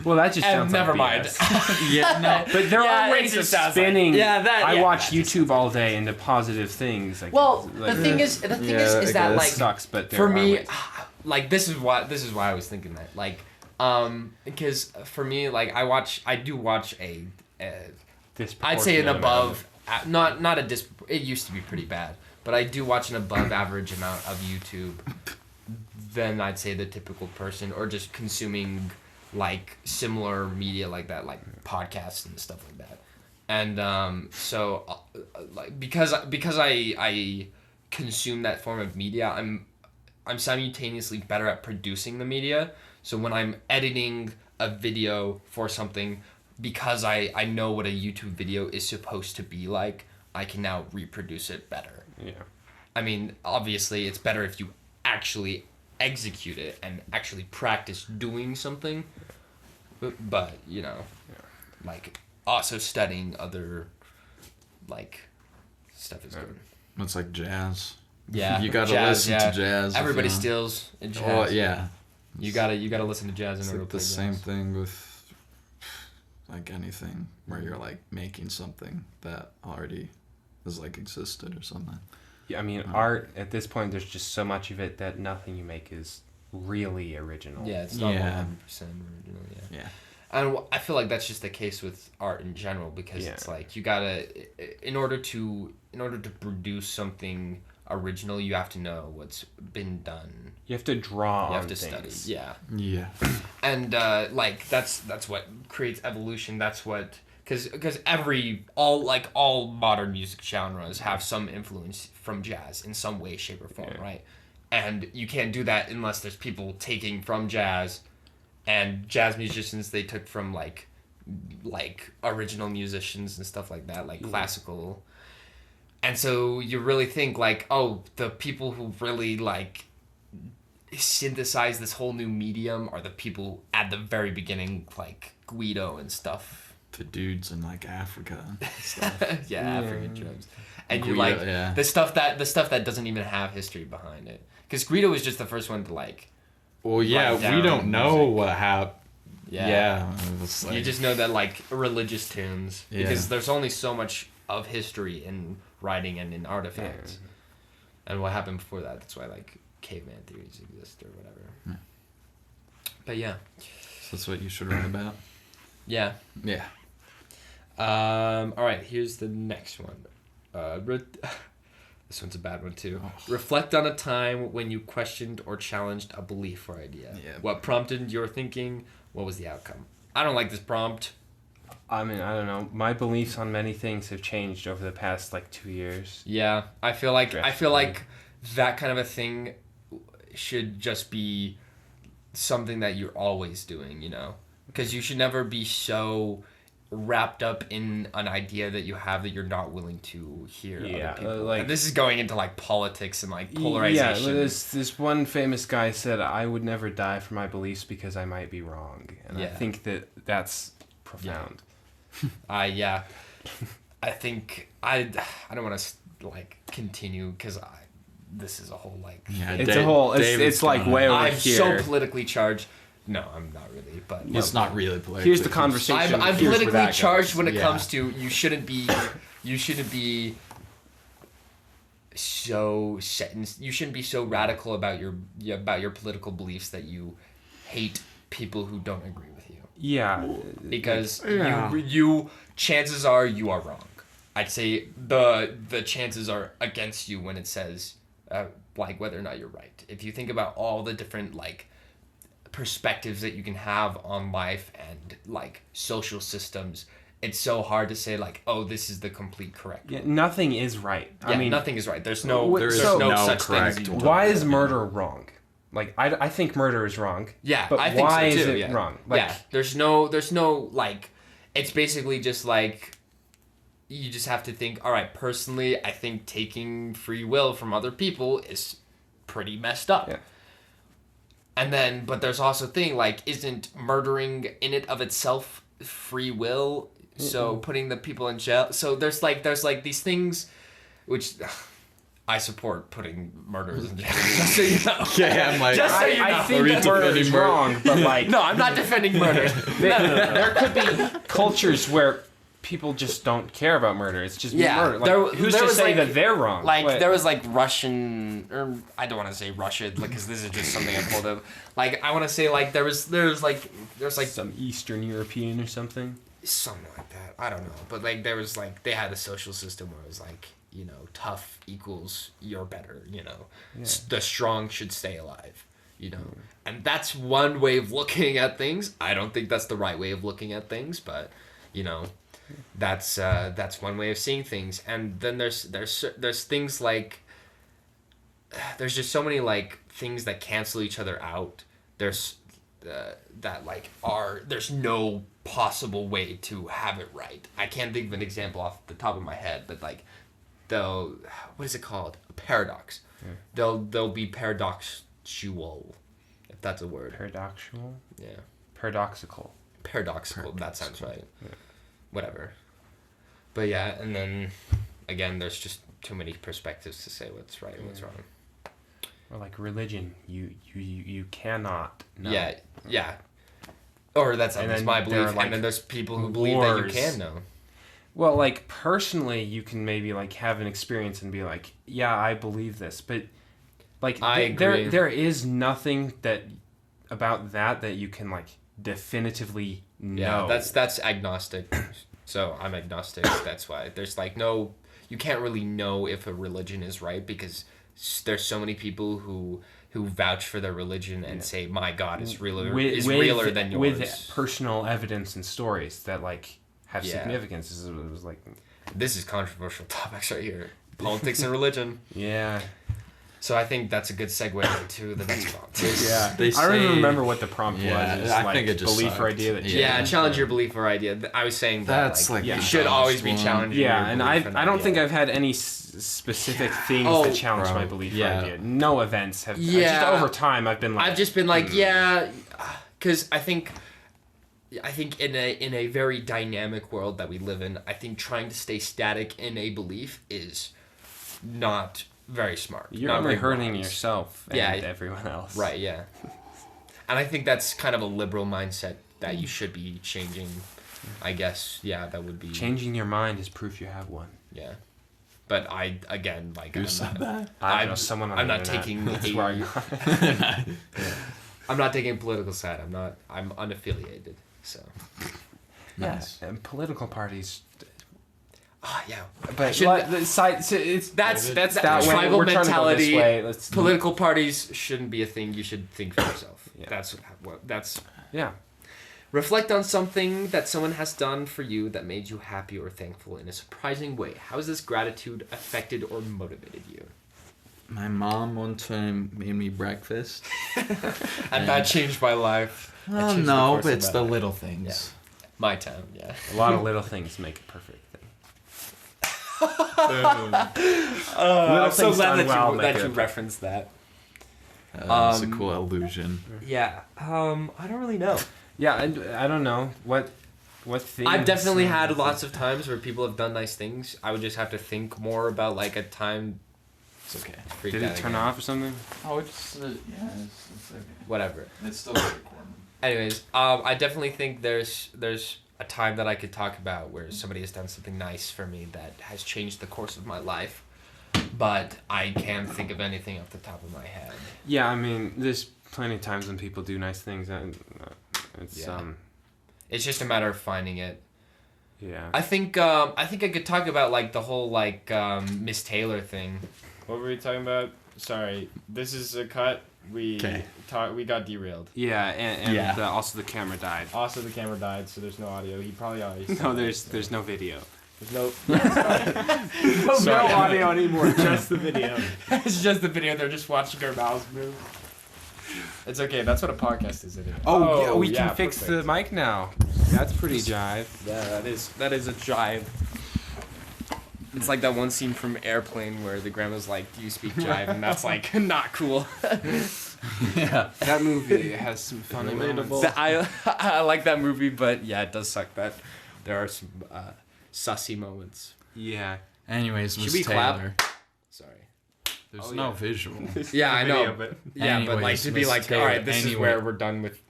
Well, that just sounds Never like mind. BS. Yeah, no. But there Yeah, are it ways of just sounds like- spinning. yeah, that- I yeah, watch that just YouTube all day into positive things. Like, Well, like, the thing is I that guess. like sucks, but there for are me, ways. like this is why I was thinking that like because for me like I do watch a I'd say an Disproportionate amount above not a dis it used to be pretty bad, but I do watch an above average amount of YouTube than I'd say the typical person, or just consuming like similar media like that, like podcasts and stuff like that. And so like because I consume that form of media, I'm simultaneously better at producing the media. So when I'm editing a video for something, because I know what a YouTube video is supposed to be like, I can now reproduce it better. Yeah. I mean, obviously, it's better if you actually execute it and actually practice doing something. But you know, like also studying other like stuff is good. It's like jazz. Yeah, You gotta jazz, listen to jazz. if Everybody you want. steals in jazz. Well, yeah. You gotta listen to jazz in It's order like to the play same jazz. thing with like anything where you're like making something that already is like existed or something. Yeah, I mean, art, at this point, there's just so much of it that nothing you make is really original. Yeah, it's not Yeah. 100% original. Yeah. Yeah. And I feel like that's just the case with art in general, because Yeah. it's like you gotta, in order to produce something original, you have to know what's been done. You have to draw You on have to things. study. Yeah. Yeah. And like that's what creates evolution. That's what, because all modern music genres have some influence from jazz in some way, shape, or form, Yeah. right? And you can't do that unless there's people taking from jazz, and jazz musicians they took from like original musicians and stuff like that, like classical. And so you really think like, oh, the people who really like synthesize this whole new medium are the people at the very beginning, like Guido and stuff. The dudes in like Africa and stuff. Yeah, African drums. And you're Guido, like yeah. the stuff that doesn't even have history behind it. Because Guido was just the first one to like. Well, yeah, Write down we don't know music. what happened. Yeah. Yeah. It's like, You just know that like religious tunes, Yeah. because there's only so much of history in writing and in artifacts. And what happened before that? That's why like caveman theories exist or whatever. Yeah. But yeah. So that's what you should write about. Yeah. Yeah. All right, here's the next one. This one's a bad one too. Oh. Reflect on a time when you questioned or challenged a belief or idea. Yeah. What prompted your thinking? What was the outcome? I don't like this prompt. I mean, I don't know. My beliefs on many things have changed over the past like 2 years. Yeah, I feel like that kind of a thing should just be something that you're always doing, you know? Because you should never be so wrapped up in an idea that you have that you're not willing to hear other people. And this is going into like politics and like polarization. Yeah, this one famous guy said, "I would never die for my beliefs because I might be wrong," and I think that's profound. I think I don't want to like continue because this is a whole like it's like way over here. I'm so politically charged. No, I'm not really, but it's not really politically. Here's the conversation. I'm politically charged when it comes to you shouldn't be so set in, you shouldn't be so radical about your political beliefs that you hate people who don't agree with you. Yeah, because you chances are you are wrong. I'd say the chances are against you when it says like whether or not you're right. If you think about all the different like perspectives that you can have on life and like social systems, it's so hard to say like, oh, this is the complete correct one. Nothing is right. I mean, nothing is right. There's no such thing as evil. Why is murder wrong? Like I think murder is wrong. Yeah, but I think why so too, is it wrong? Like, there's no like, it's basically just like, you just have to think, all right, personally, I think taking free will from other people is pretty messed up. Yeah. And then, but there's also a thing, like, isn't murdering in it of itself free will? So putting the people in jail. So there's like these things, which I support putting murderers in jail. Just so you know. Yeah, I'm like, just so you know. I think murder is wrong, but like, no, I'm not defending murder. No. There could be cultures where people just don't care about murder. It's just murder. Like, who's to say that they're wrong? Like, there was like Russian, or I don't want to say Russia, because this is just something I pulled up. Like, I want to say like there's like some Eastern European or something. Something like that. I don't know. But like there was like, they had a social system where it was like, you know, tough equals you're better, you know. Yeah. The strong should stay alive, you know. And that's one way of looking at things. I don't think that's the right way of looking at things, but you know, that's one way of seeing things. And then there's things like, there's just so many like things that cancel each other out. There's that like there's no possible way to have it right. I can't think of an example off the top of my head, but like what is it called? A paradox. Yeah. They'll be paradoxual, if that's a word. Paradoxual? Yeah. Paradoxical. That sounds right. Yeah. Whatever. But yeah, and then again, there's just too many perspectives to say what's right and what's wrong. Or like religion, you cannot know. Yeah. Or that's my belief, and then there's people who believe that you can know. Well, like personally, you can maybe like have an experience and be like, yeah, I believe this, but like I agree. There is nothing about that you can like definitively know. Yeah, that's agnostic. So I'm agnostic. That's why there's like you can't really know if a religion is right, because there's so many people who vouch for their religion and say my God is realer than yours, with personal evidence and stories that like have significance. It was like, this is controversial topics right here, politics and religion. Yeah. So I think that's a good segue to the next prompt. Yeah, I don't even remember what the prompt was. I think it just belief sucked. or idea that challenge your belief or idea. I was saying that you should always be challenging. Yeah, and I don't think I've had any specific things that challenge my belief or idea. No events have. Just over time, I've been like, because I think in a very dynamic world that we live in, I think trying to stay static in a belief is not very smart. You're only hurting yourself and everyone else. Right, yeah. And I think that's kind of a liberal mindset that you should be changing, I guess. Yeah, that would be... Changing your mind is proof you have one. Yeah. But I, again, like... Who said that? I don't know, someone on the internet. I'm not taking a political side. I'm unaffiliated, so... Nice. Yeah, and political parties. Oh yeah, But the side, so it's that's that way. tribal We're trying to go this mentality. way. Let's Political parties shouldn't be a thing. You should think for yourself. Yeah. That's. Yeah. Reflect on something that someone has done for you that made you happy or thankful in a surprising way. How has this gratitude affected or motivated you? My mom one time made me breakfast. And that changed my life. That Well, changed no, course but of it's my the life. little things. My town, yeah. A lot of little things make a perfect thing. I'm so things glad done well that make you it. referenced that. It's a cool illusion. Yeah, I don't really know. Yeah, I don't know what things. I've definitely had lots of times where people have done nice things. I would just have to think more about like a time. It's okay. Did it turn off or something? Oh, it's it's okay. Whatever. It's still recording. Anyways, I definitely think there's a time that I could talk about where somebody has done something nice for me that has changed the course of my life, but I can't think of anything off the top of my head. Yeah, I mean, there's plenty of times when people do nice things, and it's It's just a matter of finding it. yeah. I think I could talk about like the whole like Miss Taylor thing. What were we talking about? Sorry, this is a cut. We 'Kay. we got derailed. Yeah, and Yeah. Also the camera died. Also, the camera died, so there's no audio. He probably already. said No, that, so- there's no video. There's no. No audio anymore, just the video. It's just the video. They're just watching our mouths move. It's okay. That's what a podcast is. Anyway. Oh, yeah, we yeah, can fix perfect. the mic now. That's pretty jive. Yeah, that is a jive. It's like that one scene from Airplane where the grandma's like, "Do you speak jive?" And that's like not cool. Yeah. That movie has some funny Relatable. moments. I like that movie, but yeah, it does suck that there are some sussy moments. Yeah. Anyways, Should Miss we clap? Taylor. Sorry. There's Oh, no yeah. visual. Yeah, I know. Video, but Yeah, but like Anyways, to be Miss like, Taylor, all right, this is anyway. where we're done with.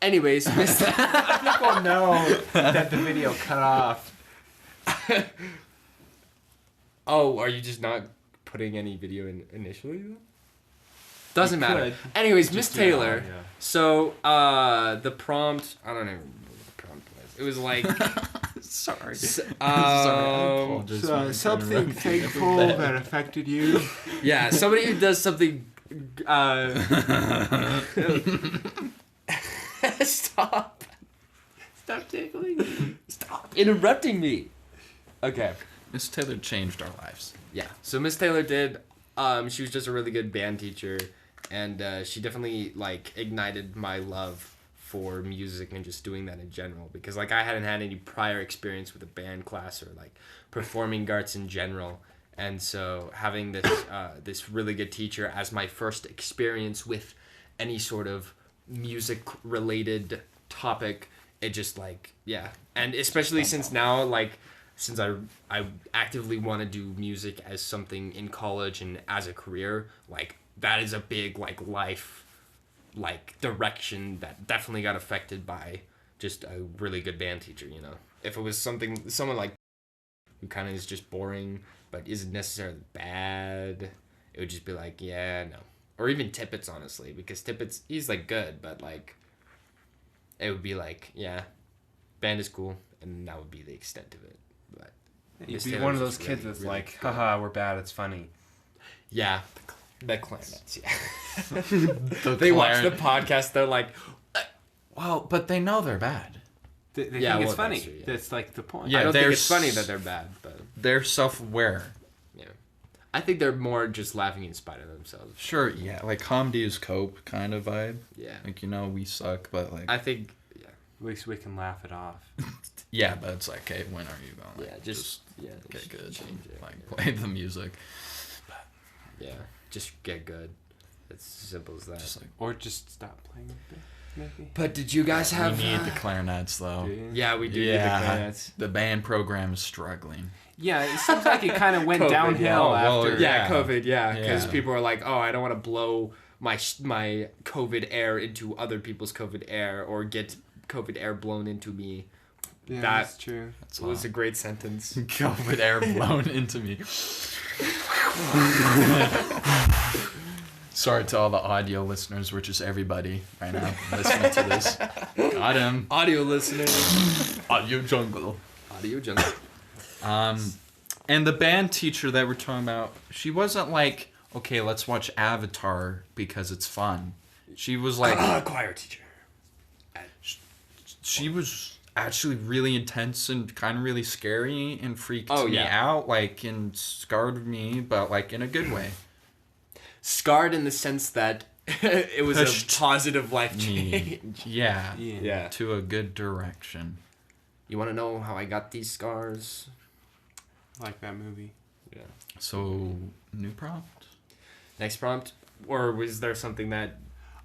Anyways, Miss. People know that the video cut off. Oh, are you just not putting any video in initially? Then? Doesn't You matter. could. Anyways, Miss Taylor. Yeah. So, the prompt, I don't even remember what the prompt was. It was like, Sorry. something thankful that affected you. yeah, somebody who does something, stop. Stop tickling. Stop interrupting me. Okay. Miss Taylor changed our lives. Yeah. So Miss Taylor did. She was just a really good band teacher, and she definitely like ignited my love for music and just doing that in general. Because like I hadn't had any prior experience with a band class or like performing arts in general, and so having this this really good teacher as my first experience with any sort of music related topic, it just like yeah, and especially since now like. Since I actively want to do music as something in college and as a career, like that is a big like life like direction that definitely got affected by just a really good band teacher, you know. If it was someone like who kind of is just boring but isn't necessarily bad, it would just be like, yeah, no. Or even Tippett, honestly, because Tippett's he's like good, but like it would be like, yeah, band is cool and that would be the extent of it. But You'd Miss be Taylor one of was those really, kids that's really like, good. haha, we're bad, it's funny. Yeah, the clarinets. Yeah, The they watch the clarin- podcast. They're like, Well, but they know they're bad. They Yeah, think well, it's funny. that's true, yeah. That's like the point. Yeah, I don't think they're it's funny s- that they're bad, but They're self-aware. yeah, I think they're more just laughing in spite of themselves. Sure, yeah, like comedy is cope kind of vibe. Yeah, Like, you know, we suck, but like, I think yeah, At least we can laugh it off. yeah, but it's like, hey, when are you going? yeah, Like, just yeah, get just good. change it, Like, yeah. play the music. Yeah, just get good. It's as simple as that. Just like, Or just stop playing with it, maybe. But did you guys have? we need the clarinets though. Do you? Yeah, we do need the Yeah, clarinets. the band program is struggling. Yeah, it seems like it kind of went COVID, downhill yeah. Oh, well, after. Yeah, Yeah. COVID. Yeah, because Yeah. people are like, oh, I don't want to blow my COVID air into other people's COVID air or get COVID air blown into me. Yeah, That- that's true. That's It was a great sentence. COVID air blown into me. Sorry to all the audio listeners, which is everybody right now listening to this. Got him. Audio listeners. Audio jungle. Audio jungle. And the band teacher that we're talking about, she wasn't like, okay, let's watch Avatar because it's fun. She was like... choir teacher. She was actually really intense and kind of really scary and freaked me yeah. out, like, and scarred me, but, like, in a good way. Scarred in the sense that it was Pushed a positive life Me. change. Yeah. Yeah. To a good direction. You want to know how I got these scars? Like that movie. Yeah. So, new prompt? Next prompt? Or was there something that...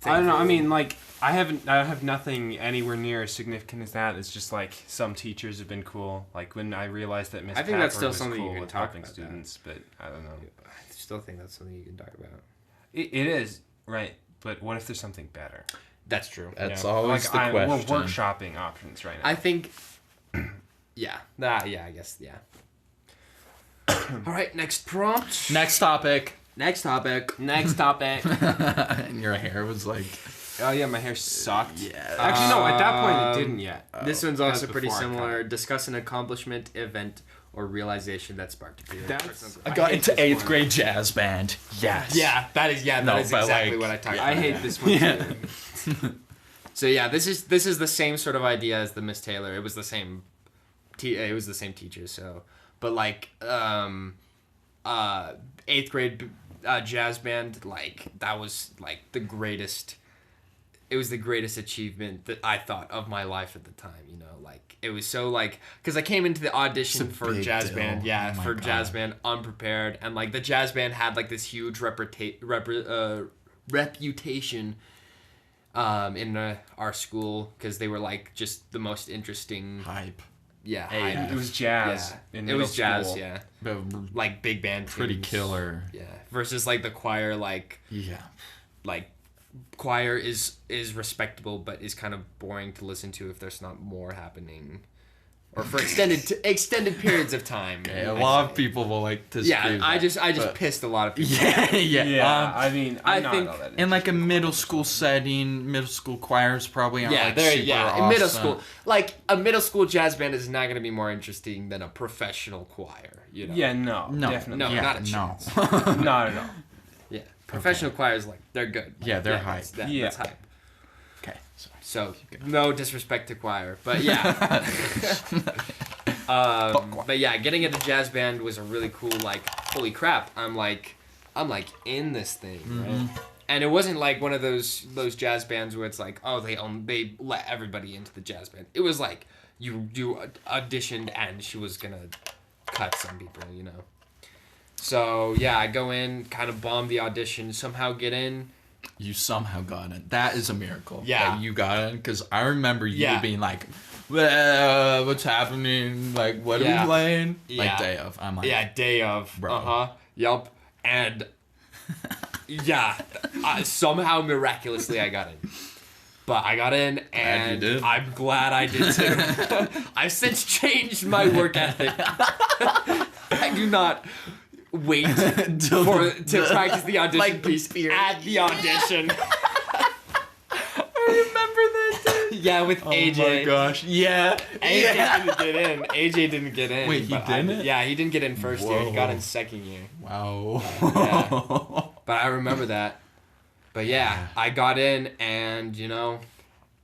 I don't know. I mean, like, I have nothing anywhere near as significant as that. It's just like some teachers have been cool. Like when I realized that Miss I think that's Papper still was something you cool can with talk helping about students, but I don't know. I still think that's something you can talk about. It is right, but what if there's something better? That's true. That's Yeah. always Like the we're question. workshopping options right now. I think... yeah. I guess, yeah. All right, next prompt. Next topic. Next topic. Next topic. And your hair was like... Oh yeah, my hair sucked. Yeah. Actually, no. At that point, it didn't yet. This one's That's also pretty before I similar. Discuss an accomplishment, event, or realization that sparked a feeling. That's. I got hate into this 8th one. grade jazz band. Yes. Yeah, that is No, but exactly like- what I talked I about. hate this one too. So yeah, this is the same sort of idea as the Miss Taylor. It was the same teacher. So, but like 8th grade jazz band, like that was like the greatest. It was the greatest achievement that I thought of my life at the time. You know, like it was so like because I came into the audition It's a for big jazz deal. band, yeah, Oh my for God. jazz band unprepared, and like the jazz band had like this huge reputation in our school because they were like just the most interesting. Hype. Yeah, Hey, hype. It was jazz. Yeah. In It was middle jazz, school. yeah. But Like big band pretty tunes. killer. Yeah. Versus like the choir, like Yeah. choir is respectable but is kind of boring to listen to if there's not more happening. Or for extended periods of time. Yeah, a lot of people will like to Yeah, I just but- pissed a lot of people. Yeah, yeah. Yeah, I mean, I I'm not think all that In like a interested. middle school setting, middle school choirs probably aren't like super in middle awesome. school. Like a middle school jazz band is not going to be more interesting than a professional choir, you know. Yeah, no, No, definitely No, yeah, not a no. chance. not at all. Yeah. Professional choirs like they're good. Yeah, they're hype. That's hype. Okay, sorry. So no disrespect to choir, but yeah. But yeah, getting into jazz band was a really cool like holy crap. I'm like in this thing, right? And it wasn't like one of those jazz bands where it's like, oh, they let everybody into the jazz band. It was like you auditioned and she was gonna cut some people, you know. So yeah, I go in, kind of bomb the audition, somehow get in. You somehow got in. That is a miracle. Yeah. That you got in, because I remember you Yeah. being like, well, what's happening? Like, what are Yeah. we playing? Yeah. Like, day of. I'm like, Yeah, day of. Bro. Yup. And yeah, somehow miraculously I got in. But I got in, and you did. I'm glad I did too. I've since changed my work ethic. I do not wait to practice the audition Like piece at the audition. remember that day? Yeah, with AJ. Oh my gosh. Yeah. AJ didn't get in. AJ didn't get in. Wait, he but I didn't? yeah, he didn't get in first year. He got in Whoa. second year. Wow. Yeah. But I remember that. But yeah, I got in, and you know,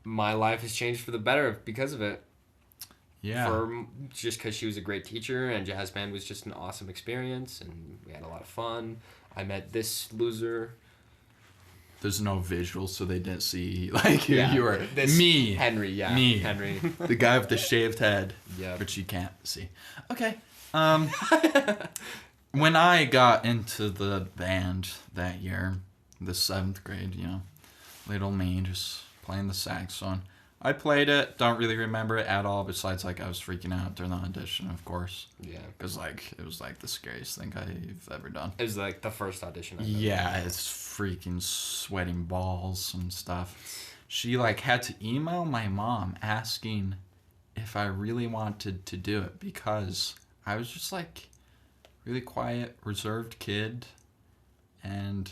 my life has changed for the better because of it. Yeah. Just because she was a great teacher, and jazz band was just an awesome experience, and we had a lot of fun. I met this loser. There's no visuals, so they didn't see like who you were. This Me. Henry, yeah. Me. Henry. The guy with the shaved head. Yeah. Which you can't see. Okay. When I got into the band that year, the 7th grade, you know, little me just playing the saxophone. I played it, don't really remember it at all, besides, like, I was freaking out during the audition, of course. Yeah. Because, like, it was, like, the scariest thing I've ever done. It was like the first audition. I've ever Yeah, done. it's freaking sweating balls and stuff. She, like, had to email my mom asking if I really wanted to do it, because I was just, like, really quiet, reserved kid, and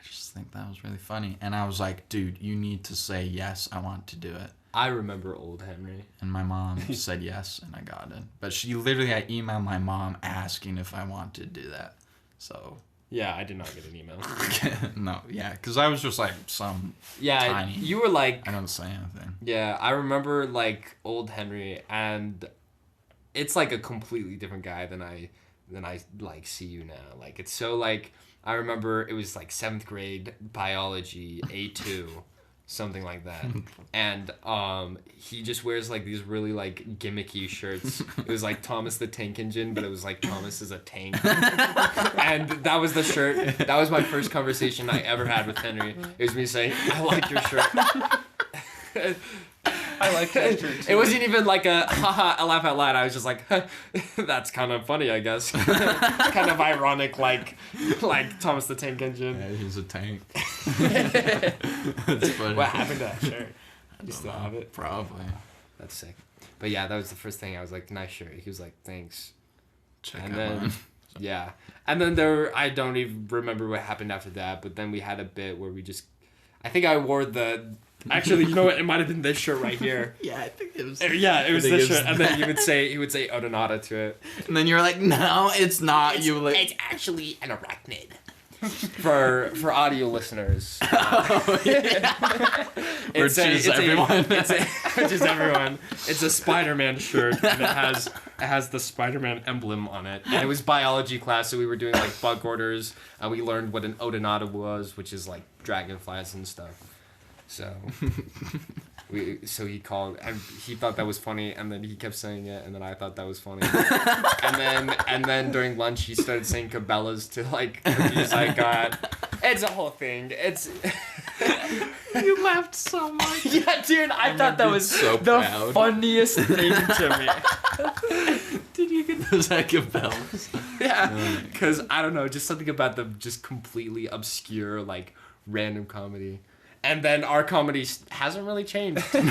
just think that was really funny. And I was like, dude, you need to say yes, I want to do it. I remember old Henry. And my mom said yes, and I got it. But she literally, I emailed my mom asking if I wanted to do that. So. Yeah, I did not get an email. No, yeah, because I was just like tiny. You were like. I don't say anything. Yeah, I remember like old Henry, and it's like a completely different guy than I like see you now. Like it's so like I remember it was like 7th grade biology A2. Something like that. And he just wears like these really like gimmicky shirts. It was like Thomas the Tank Engine, but it was like Thomas is a tank. And that was the shirt. That was my first conversation I ever had with Henry. It was me saying, I like your shirt. I like that shirt too. It wasn't even like a haha, I laugh out loud. I was just like, that's kind of funny, I guess. Kind of ironic, like Thomas the Tank Engine. Yeah, he's a tank. That's funny. What happened to that shirt? You still have it? Probably. That's sick. But yeah, that was the first thing. I was like, nice shirt. He was like, thanks. Check And out then- mine. Yeah. And then I don't even remember what happened after that, but then we had a bit where we just, I think I wore actually, you know what? It might have been this shirt right here. Yeah, I think it was. Yeah, it was I think this it was shirt. And then that. he would say Odonata to it. And then you're like, no, it's not. You were like, It's actually an arachnid. For audio listeners. Which is everyone. Which is everyone. It's a Spider-Man shirt and it has the Spider-Man emblem on it. And it was biology class, so we were doing like bug orders and we learned what an Odonata was, which is like dragonflies and stuff. So he called and he thought that was funny and then he kept saying it and then I thought that was funny. and then during lunch he started saying Cabela's to like cookies I got. It's a whole thing. It's you laughed so much. yeah, dude, I thought that was so the proud. funniest thing to me. Did you get those bells? Yeah, because I don't know, just something about the just completely obscure, like random comedy. And then our comedy hasn't really changed. No,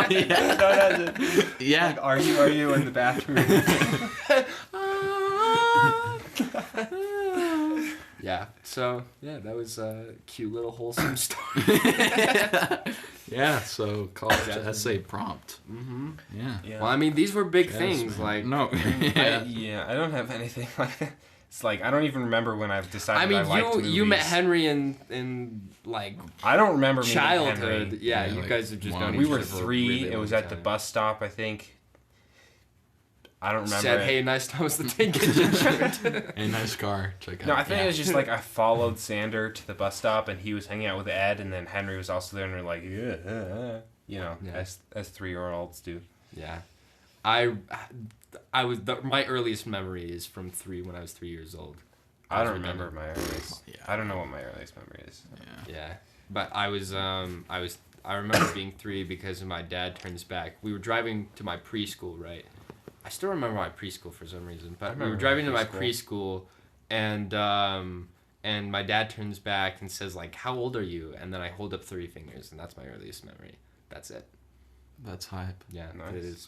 yeah. No, Yeah. like, are you in the bathroom? Yeah. So yeah, that was a cute little wholesome story. Yeah, so college Definitely. essay prompt. Mm-hmm. Yeah. Yeah. Well, I mean, these were big Yes, things. man. Like, No. Yeah. I don't have anything like that. It's like I don't even remember when I've decided I mean, liked you met movies. Henry in like I don't remember meeting childhood. Henry. Yeah, Yeah, you like guys have just one. known We each were other for a 3. really It was long at the time. bus stop, I think. I don't remember. Said, it. "Hey, nice Thomas the Tank Engine shirt." A nice car. Check out. No, I think yeah. it was just like I followed Sander to the bus stop, and he was hanging out with Ed, and then Henry was also there, and we're like, you know, Yeah. as 3-year-olds do. Yeah, I was my earliest memory is from 3 when I was 3 years old. I don't remember my earliest. Yeah. I don't know what my earliest memory is. Yeah. Yeah, but I remember being 3 because my dad turns back. We were driving to my preschool, right? I still remember my preschool for some reason, but we were remember driving to my my preschool, and my dad turns back and says like, "How old are you?" And then I hold up 3 fingers, and that's my earliest memory. That's it. That's hype. Yeah, Nice. it is.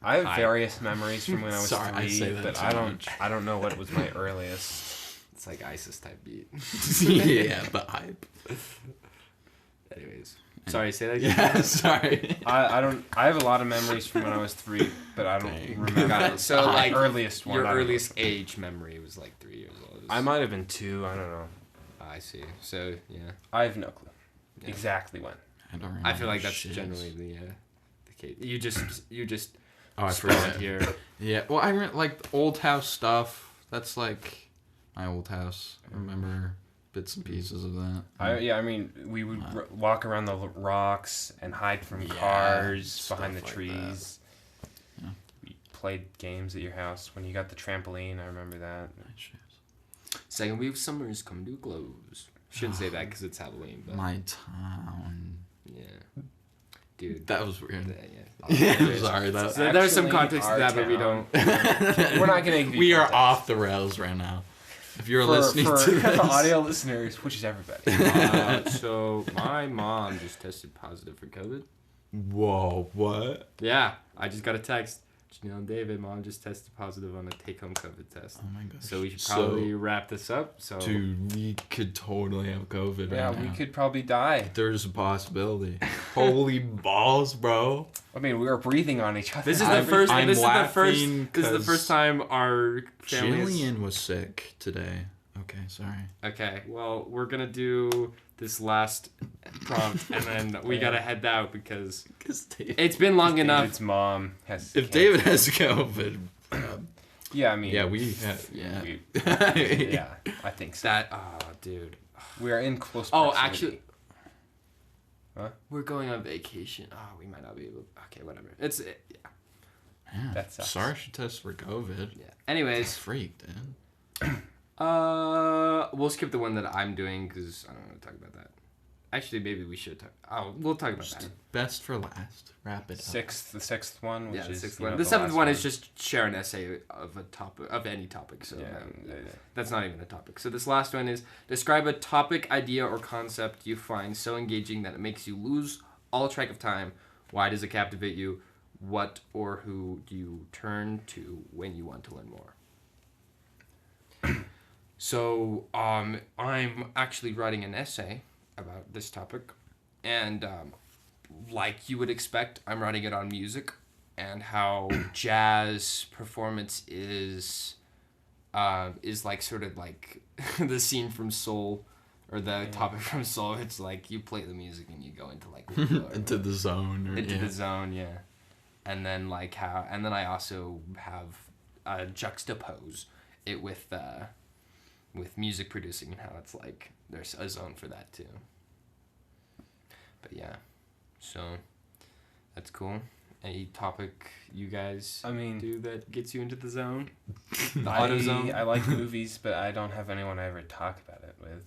I have Hi. various memories from when I was Sorry, I 3, say that but too I don't. much. I don't know what was my earliest. It's like ISIS type beat. Yeah, but hype. Anyways, sorry, say that again. Yeah, sorry. I don't. I have a lot of memories from when I was 3, but I don't Dang. remember. Got it. So my like earliest one. your I don't know. earliest age memory was like 3 years old. I might have been 2. I don't know. I see. So yeah, I have no clue Yeah. exactly when. I don't remember. I feel like that's shit. generally the case. You just Oh, I spelled forgot. here. Yeah, well, I like the old house stuff. That's like my old house. I remember bits and pieces of that. I mean, we would walk around the rocks and hide from Yeah, cars stuff behind the like trees. Yeah. We played games at your house when you got the trampoline. I remember that. Second week of summer is coming to a close. Shouldn't say that because it's Halloween, but My town. yeah, dude. That was weird. Yeah. Yeah, sorry. That, So there's some Actually, context to our that, but we town. don't. We're not gonna. we are off the rails right now. If you're for, listening for to this. audio listeners, which is everybody. So my mom just tested positive for COVID. Whoa, what? Yeah, I just got a text. Janelle and David, Mom just tested positive on a take-home COVID test. Oh my gosh. So we should probably wrap this up. So Dude, we could totally have COVID Yeah, right we now. could probably die. There's a possibility. Holy balls, bro. I mean, we were breathing on each other. this is I'm- the first. I'm This is the laughing first. This is the 'cause first time our family. Jillian was sick today. Okay, sorry. Okay, well, we're gonna do this last prompt, and then we gotta head out because it's been long enough. David's mom has. If cancer. David has COVID, Yeah, I mean. yeah, we have, yeah. Yeah, I think so. That dude. We are in close. Oh, proximity. actually, Huh? we're going on vacation. Oh, we might not be able. Okay, whatever. It's yeah. Yeah, That sucks. sorry she tested for COVID. Yeah. Anyways, It's freaked, dude. we'll skip the one that I'm doing because I don't want to talk about that. Actually, maybe we should talk. Oh, we'll talk about that. Best for last. Wrap it up. The sixth one, which Yeah, the is sixth you one. know, The seventh last one is just share an essay of a topic of any topic. So Yeah, that's not even a topic. So this last one is describe a topic, idea, or concept you find so engaging that it makes you lose all track of time. Why does it captivate you? What or who do you turn to when you want to learn more? So I'm actually writing an essay about this topic, and like you would expect, I'm writing it on music and how jazz performance is like sort of like the scene from Soul or the topic from Soul. It's like you play the music and you go into like Into the zone. Or, into yeah. the zone, yeah. And then I also have juxtapose it with music producing and how it's like there's a zone for that too. But yeah, so that's cool. Any topic you guys I mean, do that gets you into the zone? The auto zone? I like movies, but I don't have anyone I ever talk about it with.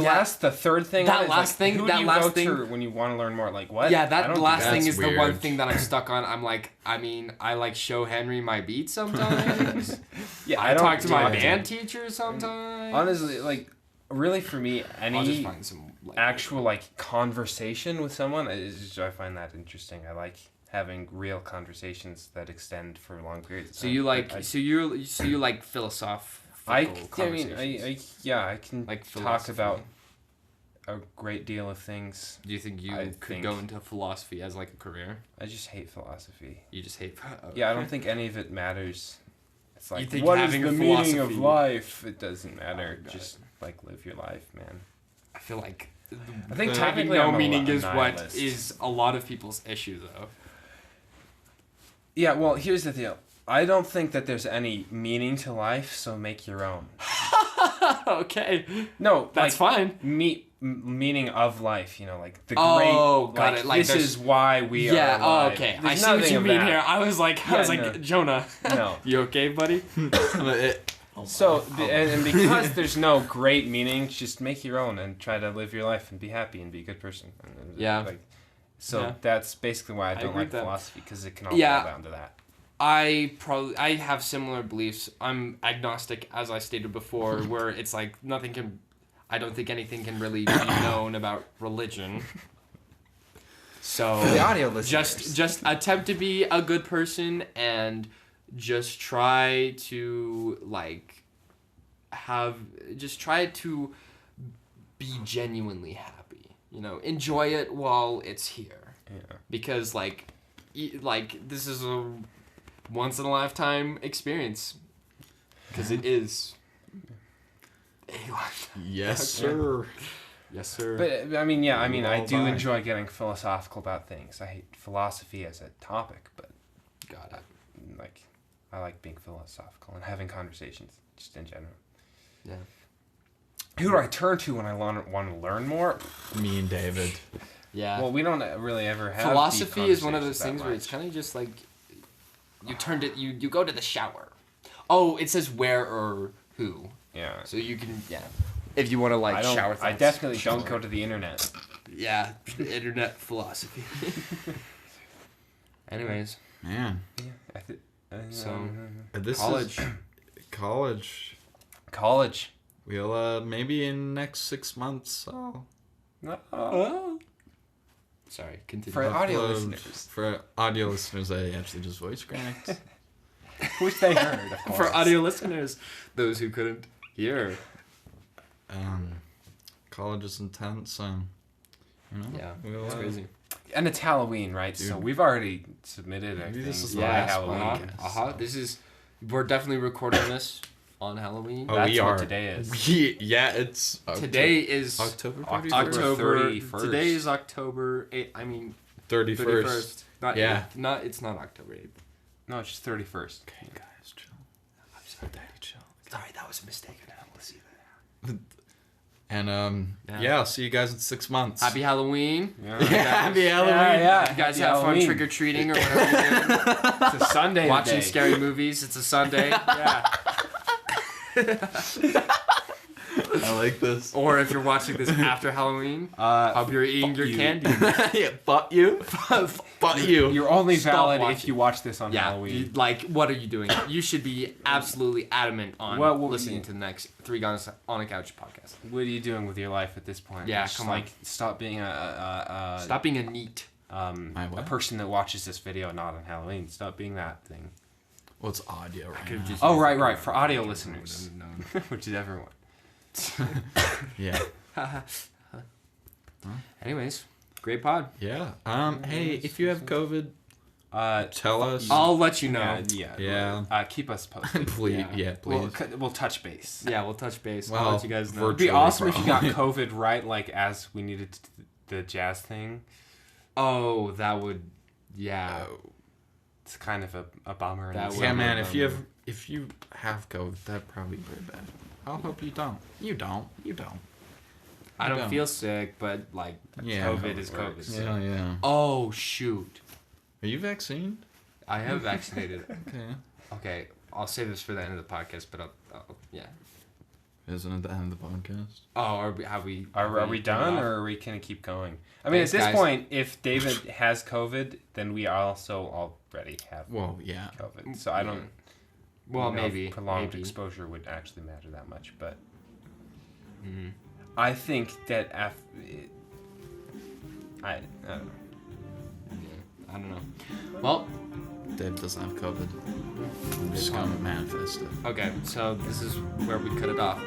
Yeah. The third thing. That is, last like, thing- Who that do you last go thing- to when you want to learn more? Like what? Yeah, I that don't last do thing That's is the one weird. thing that I'm stuck on. I'm like, I mean, I like show Henry my beats sometimes. Yeah, I don't talk to do my it. band teacher sometimes. Honestly, like, really for me, I'll just any find some like, actual like conversation with someone I find that interesting. I like having real conversations that extend for long periods of time. So you like But so you like philosophical I conversations. mean, I can Like talk philosophy. about a great deal of things. Do you think you I could think- go into philosophy as like a career? I just hate philosophy. You just hate. Yeah, I don't think any of it matters. It's like, think what is having the a meaning of philosophy- life? It doesn't matter. got Just like live your life, man. I feel like. I think having technically no I'm a meaning is what nihilist. is a lot of people's issue though. Yeah, well, here's the deal. I don't think that there's any meaning to life, so make your own. Okay, No, that's like, fine. Meaning of life, you know, like the Oh, great. got like, it, like this there's- is why we are Yeah. Oh, alive. okay. I There's see what nothing you of mean that. here. I was like, Yeah, no. Jonah. No. You okay, buddy? So, and because there's no great meaning, just make your own and try to live your life and be happy and be a good person. And, Yeah. Like, so Yeah. that's basically why I don't agree like with that. philosophy, because it can all Yeah. boil down to that. I have similar beliefs. I'm agnostic, as I stated before, where it's like I don't think anything can really be known about religion. So For the audio listeners. just attempt to be a good person and just try to try to be genuinely happy. You know, enjoy it while it's here. Yeah. Because this is a once in a lifetime experience. Because it is a lifetime. Yes, sir. Yes, sir. But I mean, yeah, I mean, I do Lullaby. enjoy getting philosophical about things. I hate philosophy as a topic, but Got it. like, I like being philosophical and having conversations, just in general. Yeah. Who do I turn to when I want to learn more? Me and David. Yeah. Well, we don't really ever have Philosophy deep is one of those conversations things that where it's much. kind of just like you go to the shower. Oh, it says where or who, Yeah. so you can if you want to I don't. shower. I thoughts. definitely don't go to the internet. Yeah, the internet philosophy. Anyways, Man. So, This college. College. College. We'll maybe in next 6 months. So Oh. Sorry, continue. For audio Upload- listeners. For audio listeners, I actually just voice cracked. Which they heard, of course. For audio listeners, those who couldn't hear. College is intense, you know. Yeah, we'll, it's crazy. And it's Halloween, right? Dude. So we've already submitted our Maybe this things is by the last Halloween. podcast. So. This is. We're definitely recording this on Halloween. Oh, That's we what are. today is. Yeah, it's Today is October 31st. October 31st. Today is October 8th. I mean 31st. 31st. Not Yeah. 8th. Not it's not October 8th. No, it's just 31st. Okay, guys, chill. I'm sorry, Daddy, chill. Sorry, that was a mistake. I didn't want to see that. And yeah, I'll see you guys in 6 months. Happy Halloween. Yeah. Happy Halloween. Yeah. You guys Happy have Halloween. fun trick or treating or whatever you're doing. It's a Sunday Watching today. scary movies. It's a Sunday. Yeah. I like this. Or if you're watching this after Halloween, hope you're eating your you. candy. Yeah, fuck you. Fuck you. You're only Stop valid if watching. you watch this on Yeah, Halloween. like what are you doing? You should be absolutely adamant on Well, listening to the next Three Guys on a Couch podcast. What are you doing with your life at this point? Yeah, Just come on. like stop being Stop being a neat. My a what? person that watches this video not on Halloween. Stop being that thing. Well, it's audio right Could've now. just Oh, used right, the- right. For audio listeners, No. which is everyone. Yeah. Anyways, great pod. Yeah. Hey, if you have COVID, tell us. I'll let you know. Yeah. Keep us posted. Please. Yeah, please. We'll touch base. Yeah, we'll touch base. Well, I'll let you guys know. It'd be virtually, awesome if you got probably. COVID right, like as we needed the jazz thing. Oh, that would. Yeah. It's kind of a bummer. That and would- Yeah, it's- man. If you have COVID, that'd probably be very bad. I'll hope you don't. You don't. I don't don't. feel sick, but like Yeah. COVID is COVID. Yeah, yeah. Oh shoot! Are you vaccinated? I am vaccinated. Okay. Okay, I'll save this for the end of the podcast, but yeah. Isn't it the end of the podcast? Oh, are we Are we done, or are we gonna keep going? I mean, Thanks, at this guys. point, if David has COVID, then we also already have Well, yeah. COVID. So I don't. Well, know if maybe prolonged maybe. exposure would actually matter that much, but Mhm. I think that I don't know. Yeah, I don't know. Well, Dave doesn't have COVID. I'm just gonna manifest it. okay, so this is where we cut it off.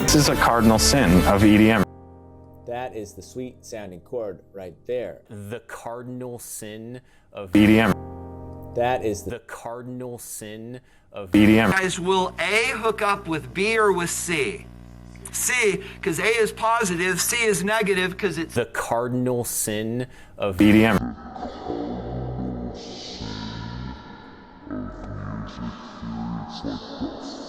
This is a cardinal sin of EDM. That is the sweet sounding chord right there. The cardinal sin of EDM. That is the cardinal sin of EDM. Guys, will A hook up with B or with C? C, because A is positive, C is negative because it's the cardinal sin of EDM. It's like this.